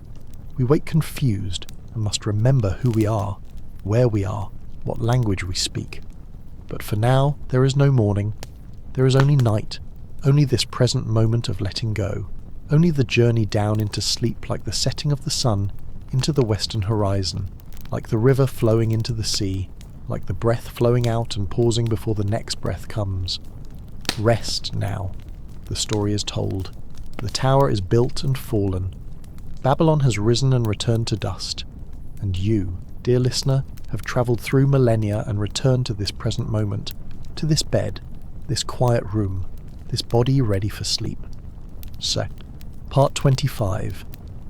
We wake confused and must remember who we are, where we are, what language we speak. But for now, there is no morning. There is only night, only this present moment of letting go, only the journey down into sleep like the setting of the sun into the western horizon, like the river flowing into the sea, like the breath flowing out and pausing before the next breath comes. Rest now. The story is told. The tower is built and fallen. Babylon has risen and returned to dust. And you, dear listener, have travelled through millennia and returned to this present moment, to this bed, this quiet room, this body ready for sleep. So, part 25,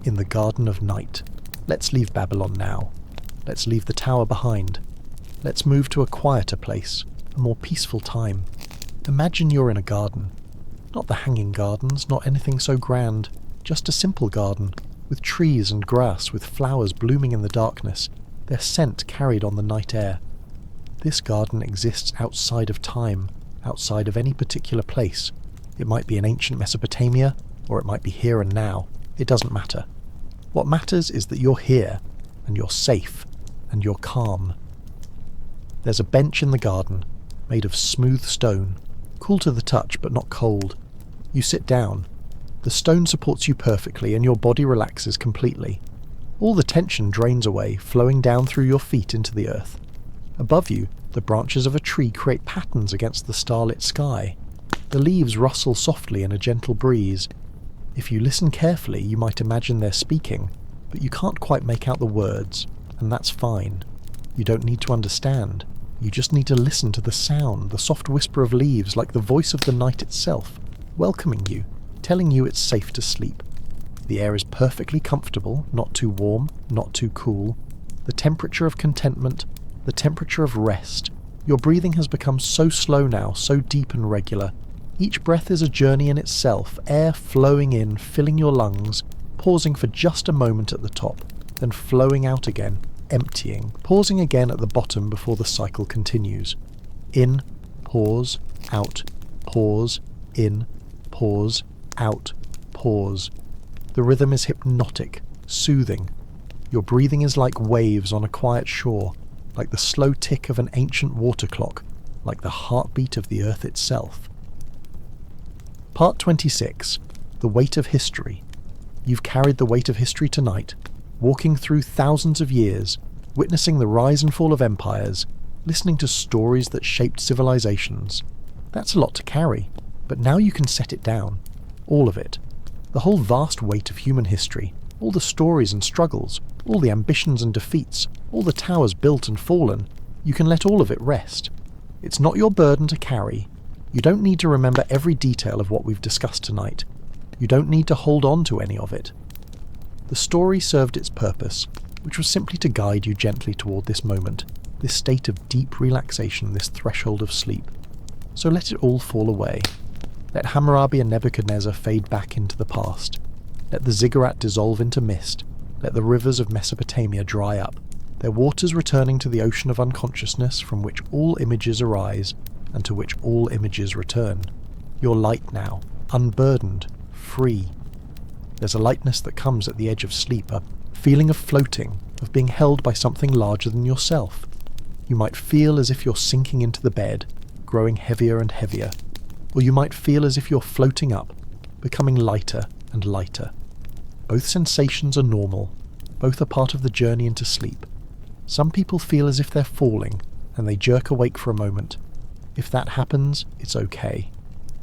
In the Garden of Night. Let's leave Babylon now. Let's leave the tower behind. Let's move to a quieter place, a more peaceful time. Imagine you're in a garden. Not the hanging gardens, not anything so grand, just a simple garden, with trees and grass, with flowers blooming in the darkness, their scent carried on the night air. This garden exists outside of time, outside of any particular place. It might be in ancient Mesopotamia, or it might be here and now. It doesn't matter. What matters is that you're here, and you're safe, and you're calm. There's a bench in the garden, made of smooth stone, cool to the touch but not cold. You sit down. The stone supports you perfectly and your body relaxes completely. All the tension drains away, flowing down through your feet into the earth. Above you, the branches of a tree create patterns against the starlit sky. The leaves rustle softly in a gentle breeze. If you listen carefully, you might imagine they're speaking, but you can't quite make out the words, and that's fine. You don't need to understand. You just need to listen to the sound, the soft whisper of leaves, like the voice of the night itself, welcoming you, telling you it's safe to sleep. The air is perfectly comfortable, not too warm, not too cool. The temperature of contentment, the temperature of rest. Your breathing has become so slow now, so deep and regular. Each breath is a journey in itself, air flowing in, filling your lungs, pausing for just a moment at the top, then flowing out again, emptying, pausing again at the bottom before the cycle continues. In, pause, out, pause, in, pause, out, pause. The rhythm is hypnotic, soothing. Your breathing is like waves on a quiet shore, like the slow tick of an ancient water clock, like the heartbeat of the earth itself. Part 26. The Weight of History. You've carried the weight of history tonight, walking through thousands of years, witnessing the rise and fall of empires, listening to stories that shaped civilizations. That's a lot to carry, but now you can set it down. All of it. The whole vast weight of human history, all the stories and struggles, all the ambitions and defeats, all the towers built and fallen, you can let all of it rest. It's not your burden to carry. You don't need to remember every detail of what we've discussed tonight. You don't need to hold on to any of it. The story served its purpose, which was simply to guide you gently toward this moment, this state of deep relaxation, this threshold of sleep. So let it all fall away. Let Hammurabi and Nebuchadnezzar fade back into the past. Let the ziggurat dissolve into mist. Let the rivers of Mesopotamia dry up, their waters returning to the ocean of unconsciousness from which all images arise and to which all images return. You're light now, unburdened, free. There's a lightness that comes at the edge of sleep, a feeling of floating, of being held by something larger than yourself. You might feel as if you're sinking into the bed, growing heavier and heavier. Or you might feel as if you're floating up, becoming lighter and lighter. Both sensations are normal. Both are part of the journey into sleep. Some people feel as if they're falling, and they jerk awake for a moment. If that happens, it's okay.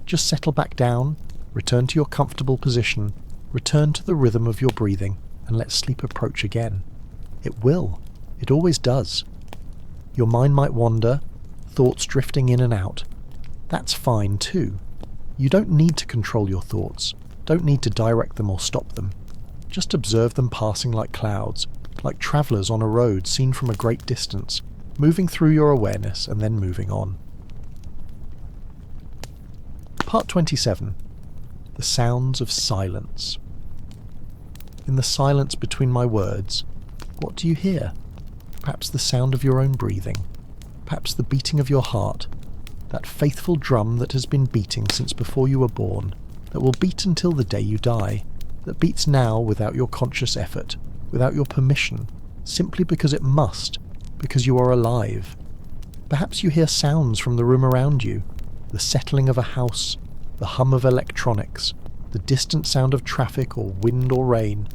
Just settle back down, return to your comfortable position, return to the rhythm of your breathing, and let sleep approach again. It will. It always does. Your mind might wander, thoughts drifting in and out. That's fine too. You don't need to control your thoughts, don't need to direct them or stop them. Just observe them passing like clouds, like travellers on a road seen from a great distance, moving through your awareness and then moving on. Part 27. The Sounds of Silence. In the silence between my words, what do you hear? Perhaps the sound of your own breathing, perhaps the beating of your heart, that faithful drum that has been beating since before you were born, that will beat until the day you die, that beats now without your conscious effort, without your permission, simply because it must, because you are alive. Perhaps you hear sounds from the room around you, the settling of a house, the hum of electronics, the distant sound of traffic or wind or rain.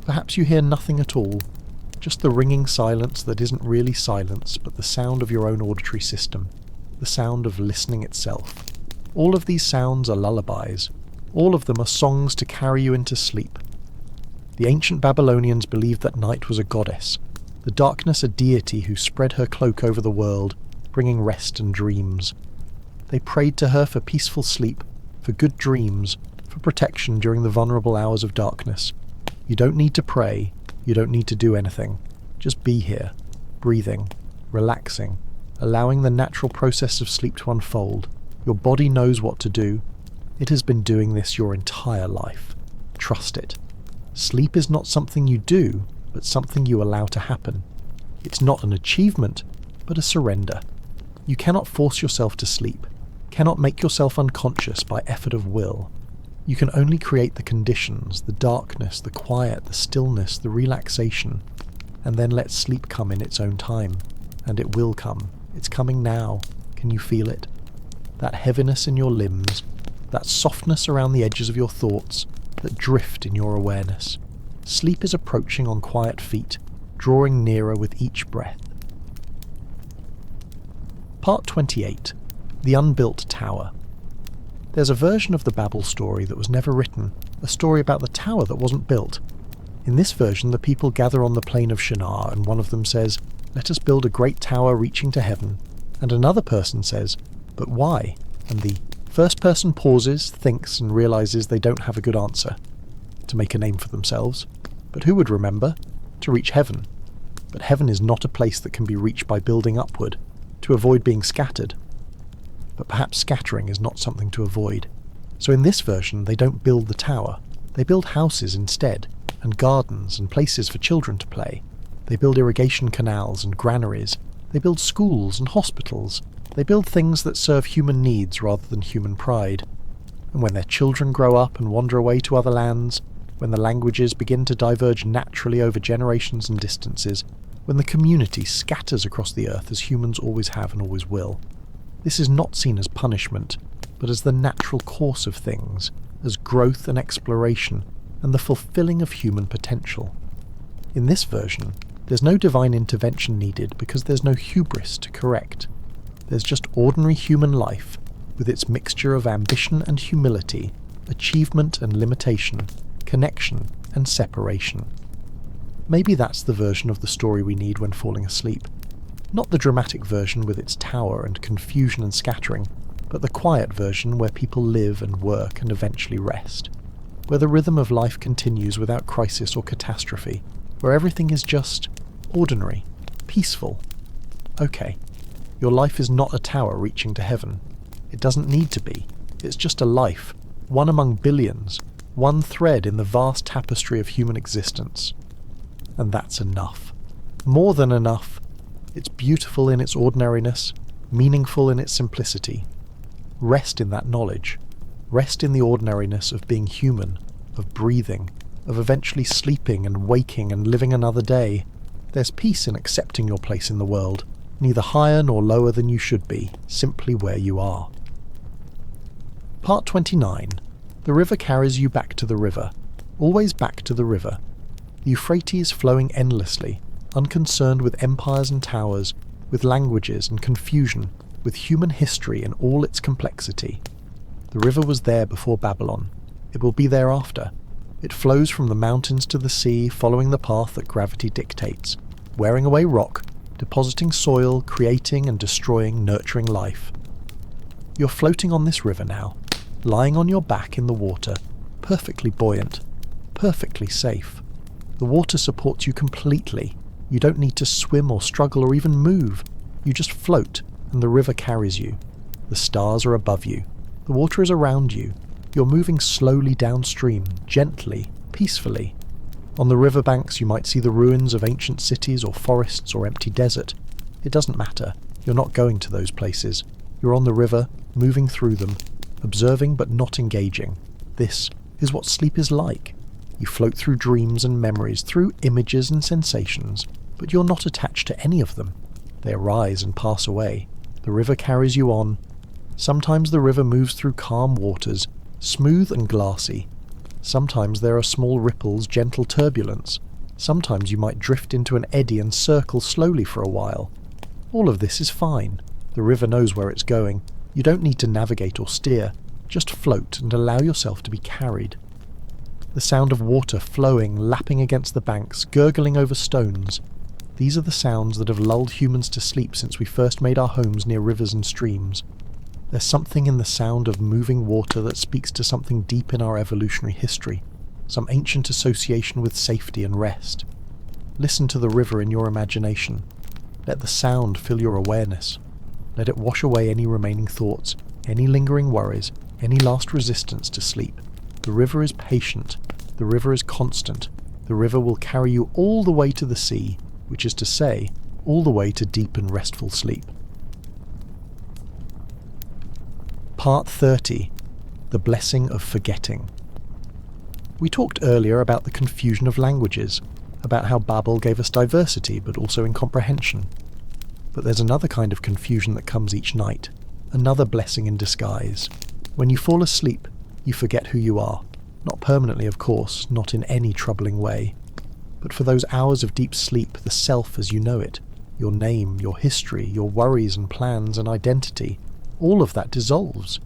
Perhaps you hear nothing at all, just the ringing silence that isn't really silence but the sound of your own auditory system, the sound of listening itself. All of these sounds are lullabies. All of them are songs to carry you into sleep. The ancient Babylonians believed that night was a goddess, the darkness a deity who spread her cloak over the world, bringing rest and dreams. They prayed to her for peaceful sleep, for good dreams, for protection during the vulnerable hours of darkness. You don't need to pray, you don't need to do anything. Just be here, breathing, relaxing, allowing the natural process of sleep to unfold. Your body knows what to do. It has been doing this your entire life. Trust it. Sleep is not something you do, but something you allow to happen. It's not an achievement, but a surrender. You cannot force yourself to sleep, cannot make yourself unconscious by effort of will. You can only create the conditions, the darkness, the quiet, the stillness, the relaxation, and then let sleep come in its own time. And it will come. It's coming now. Can you feel it? That heaviness in your limbs, that softness around the edges of your thoughts, that drift in your awareness. Sleep is approaching on quiet feet, drawing nearer with each breath. Part 28. The Unbuilt Tower. There's a version of the Babel story that was never written, a story about the tower that wasn't built. In this version, the people gather on the plain of Shinar, and one of them says, "Let us build a great tower reaching to heaven," and another person says, "But why?" And the first person pauses, thinks, and realizes they don't have a good answer. To make a name for themselves. But who would remember? To reach heaven. But heaven is not a place that can be reached by building upward, to avoid being scattered. But perhaps scattering is not something to avoid. So in this version, they don't build the tower. They build houses instead, and gardens and places for children to play. They build irrigation canals and granaries. They build schools and hospitals. They build things that serve human needs rather than human pride. And when their children grow up and wander away to other lands, when the languages begin to diverge naturally over generations and distances, when the community scatters across the earth as humans always have and always will, this is not seen as punishment, but as the natural course of things, as growth and exploration, and the fulfilling of human potential. In this version, there's no divine intervention needed because there's no hubris to correct. There's just ordinary human life, with its mixture of ambition and humility, achievement and limitation, connection and separation. Maybe that's the version of the story we need when falling asleep. Not the dramatic version with its tower and confusion and scattering, but the quiet version where people live and work and eventually rest. Where the rhythm of life continues without crisis or catastrophe, where everything is just ordinary, peaceful. Okay, your life is not a tower reaching to heaven. It doesn't need to be. It's just a life, one among billions, one thread in the vast tapestry of human existence. And that's enough. More than enough. It's beautiful in its ordinariness, meaningful in its simplicity. Rest in that knowledge. Rest in the ordinariness of being human, of breathing, of eventually sleeping and waking and living another day. There's peace in accepting your place in the world, neither higher nor lower than you should be, simply where you are. Part 29. The river carries you back to the river, always back to the river. The Euphrates flowing endlessly, unconcerned with empires and towers, with languages and confusion, with human history in all its complexity. The river was there before Babylon. It will be there after. It flows from the mountains to the sea, following the path that gravity dictates, wearing away rock, depositing soil, creating and destroying, nurturing life. You're floating on this river now, lying on your back in the water, perfectly buoyant, perfectly safe. The water supports you completely. You don't need to swim or struggle or even move. You just float, and the river carries you. The stars are above you. The water is around you. You're moving slowly downstream, gently, peacefully. On the riverbanks you might see the ruins of ancient cities or forests or empty desert. It doesn't matter. You're not going to those places. You're on the river, moving through them, observing but not engaging. This is what sleep is like. You float through dreams and memories, through images and sensations, but you're not attached to any of them. They arise and pass away. The river carries you on. Sometimes the river moves through calm waters, smooth and glassy. Sometimes there are small ripples, gentle turbulence. Sometimes you might drift into an eddy and circle slowly for a while. All of this is fine. The river knows where it's going. You don't need to navigate or steer. Just float and allow yourself to be carried. The sound of water flowing, lapping against the banks, gurgling over stones. These are the sounds that have lulled humans to sleep since we first made our homes near rivers and streams. There's something in the sound of moving water that speaks to something deep in our evolutionary history, some ancient association with safety and rest. Listen to the river in your imagination. Let the sound fill your awareness. Let it wash away any remaining thoughts, any lingering worries, any last resistance to sleep. The river is patient. The river is constant. The river will carry you all the way to the sea, which is to say, all the way to deep and restful sleep. Part 30. The Blessing of Forgetting. We talked earlier about the confusion of languages, about how Babel gave us diversity but also incomprehension. But there's another kind of confusion that comes each night, another blessing in disguise. When you fall asleep, you forget who you are. Not permanently, of course, not in any troubling way. But for those hours of deep sleep, the self as you know it, your name, your history, your worries and plans and identity, all of that dissolves.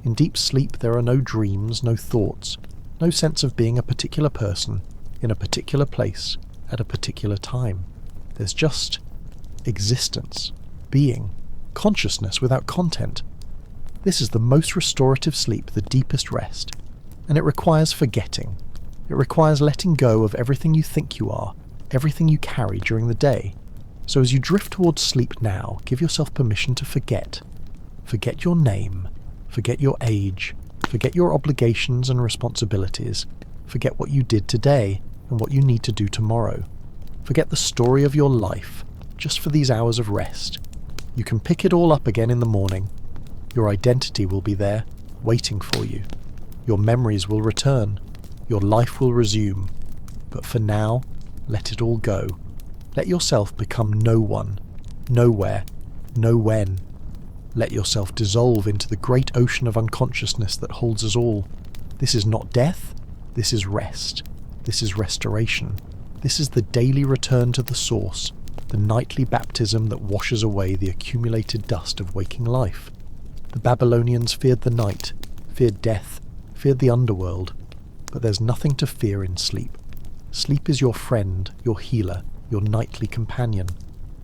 In deep sleep there are no dreams, no thoughts, no sense of being a particular person, in a particular place, at a particular time. There's just existence, being, consciousness without content. This is the most restorative sleep, the deepest rest, and it requires forgetting. It requires letting go of everything you think you are, everything you carry during the day. So as you drift towards sleep now, give yourself permission to forget. Forget your name, forget your age, forget your obligations and responsibilities, forget what you did today and what you need to do tomorrow. Forget the story of your life, just for these hours of rest. You can pick it all up again in the morning. Your identity will be there, waiting for you. Your memories will return. Your life will resume. But for now, let it all go. Let yourself become no one, nowhere, no when. Let yourself dissolve into the great ocean of unconsciousness that holds us all. This is not death. This is rest. This is restoration. This is the daily return to the source, the nightly baptism that washes away the accumulated dust of waking life. The Babylonians feared the night, feared death, feared the underworld, but there's nothing to fear in sleep. Sleep is your friend, your healer, your nightly companion.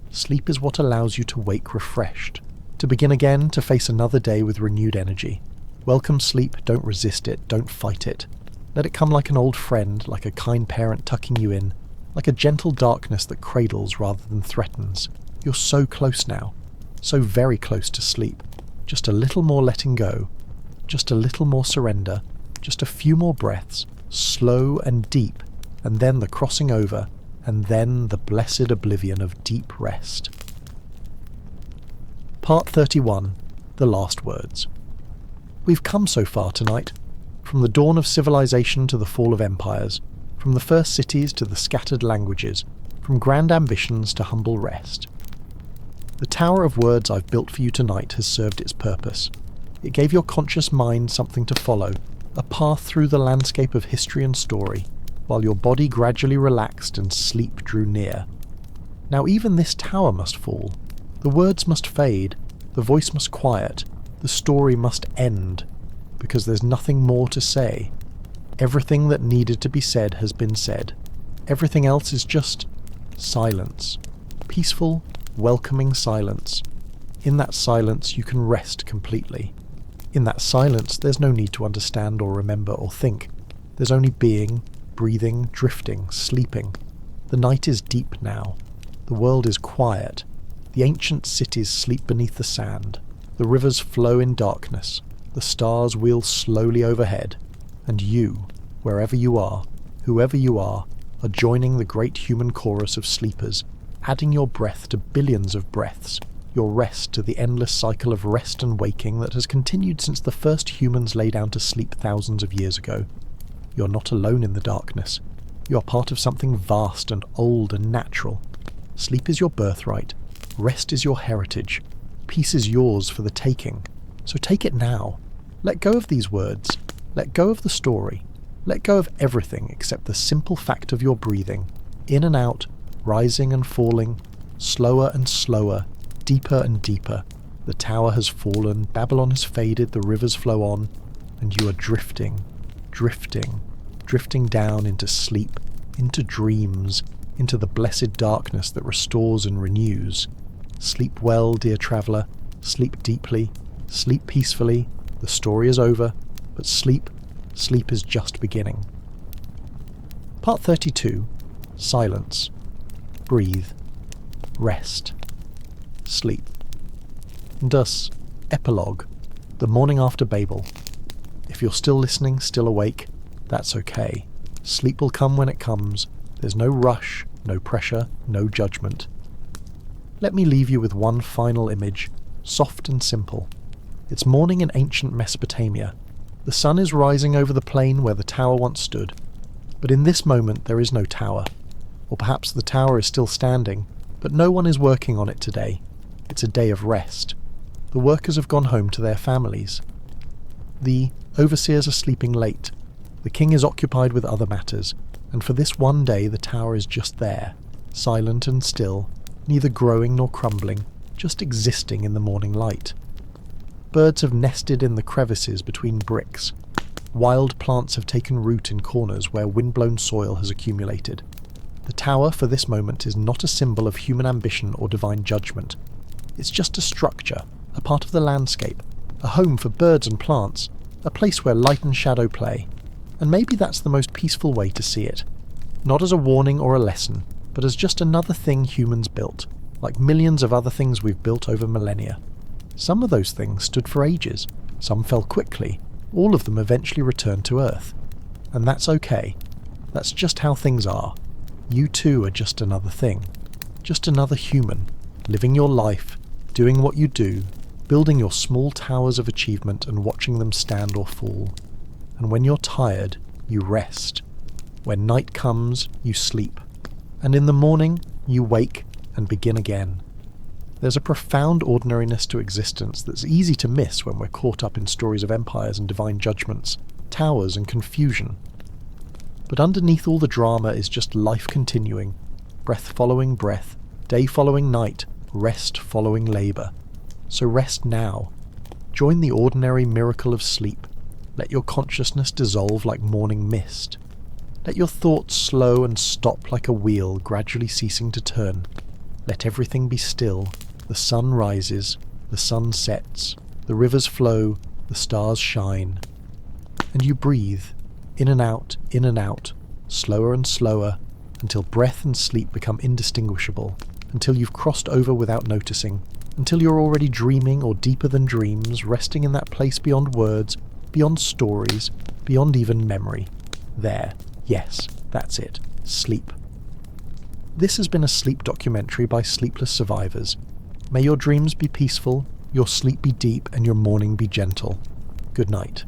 Sleep is what allows you to wake refreshed, to begin again, to face another day with renewed energy. Welcome sleep, don't resist it, don't fight it. Let it come like an old friend, like a kind parent tucking you in, like a gentle darkness that cradles rather than threatens. You're so close now, so very close to sleep. Just a little more letting go, just a little more surrender, just a few more breaths, slow and deep, and then the crossing over, and then the blessed oblivion of deep rest. Part 31. The Last Words. We've come so far tonight, from the dawn of civilization to the fall of empires, from the first cities to the scattered languages, from grand ambitions to humble rest. The tower of words I've built for you tonight has served its purpose. It gave your conscious mind something to follow, a path through the landscape of history and story, while your body gradually relaxed and sleep drew near. Now even this tower must fall. The words must fade, the voice must quiet, the story must end, because there's nothing more to say. Everything that needed to be said has been said. Everything else is just silence. Peaceful, welcoming silence. In that silence you can rest completely. In that silence there's no need to understand or remember or think. There's only being, breathing, drifting, sleeping. The night is deep now. The world is quiet. The ancient cities sleep beneath the sand. The rivers flow in darkness. The stars wheel slowly overhead. And you, wherever you are, whoever you are joining the great human chorus of sleepers, adding your breath to billions of breaths, your rest to the endless cycle of rest and waking that has continued since the first humans lay down to sleep thousands of years ago. You're not alone in the darkness. You're part of something vast and old and natural. Sleep is your birthright. Rest is your heritage. Peace is yours for the taking. So take it now. Let go of these words. Let go of the story. Let go of everything except the simple fact of your breathing. In and out, rising and falling, slower and slower, deeper and deeper. The tower has fallen, Babylon has faded, the rivers flow on, and you are drifting, drifting, drifting down into sleep, into dreams, into the blessed darkness that restores and renews. Sleep well, dear traveller, sleep deeply, sleep peacefully. The story is over, but sleep is just beginning. Part 32. Silence. Breathe. Rest. Sleep. And thus, epilogue. The morning after Babel. If you're still listening, still awake, that's okay. Sleep will come when it comes. There's no rush, no pressure, no judgment. Let me leave you with one final image, soft and simple. It's morning in ancient Mesopotamia. The sun is rising over the plain where the tower once stood. But in this moment there is no tower. Or perhaps the tower is still standing, but no one is working on it today. It's a day of rest. The workers have gone home to their families. The overseers are sleeping late. The king is occupied with other matters, and for this one day the tower is just there, silent and still, neither growing nor crumbling, just existing in the morning light. Birds have nested in the crevices between bricks. Wild plants have taken root in corners where windblown soil has accumulated. The tower for this moment is not a symbol of human ambition or divine judgment. It's just a structure, a part of the landscape, a home for birds and plants, a place where light and shadow play. And maybe that's the most peaceful way to see it. Not as a warning or a lesson, but as just another thing humans built, like millions of other things we've built over millennia. Some of those things stood for ages, some fell quickly, all of them eventually returned to Earth. And that's okay. That's just how things are. You too are just another thing. Just another human, living your life, doing what you do, building your small towers of achievement and watching them stand or fall. And when you're tired, you rest. When night comes, you sleep. And in the morning, you wake and begin again. There's a profound ordinariness to existence that's easy to miss when we're caught up in stories of empires and divine judgments, towers and confusion. But underneath all the drama is just life continuing, breath following breath, day following night, rest following labour. So rest now. Join the ordinary miracle of sleep. Let your consciousness dissolve like morning mist. Let your thoughts slow and stop like a wheel gradually ceasing to turn. Let everything be still. The sun rises, the sun sets, the rivers flow, the stars shine. And you breathe, in and out, slower and slower, until breath and sleep become indistinguishable, until you've crossed over without noticing, until you're already dreaming or deeper than dreams, resting in that place beyond words, beyond stories, beyond even memory. There, yes, that's it, sleep. This has been a sleep documentary by sleepless survivors. May your dreams be peaceful, your sleep be deep, and your morning be gentle. Good night.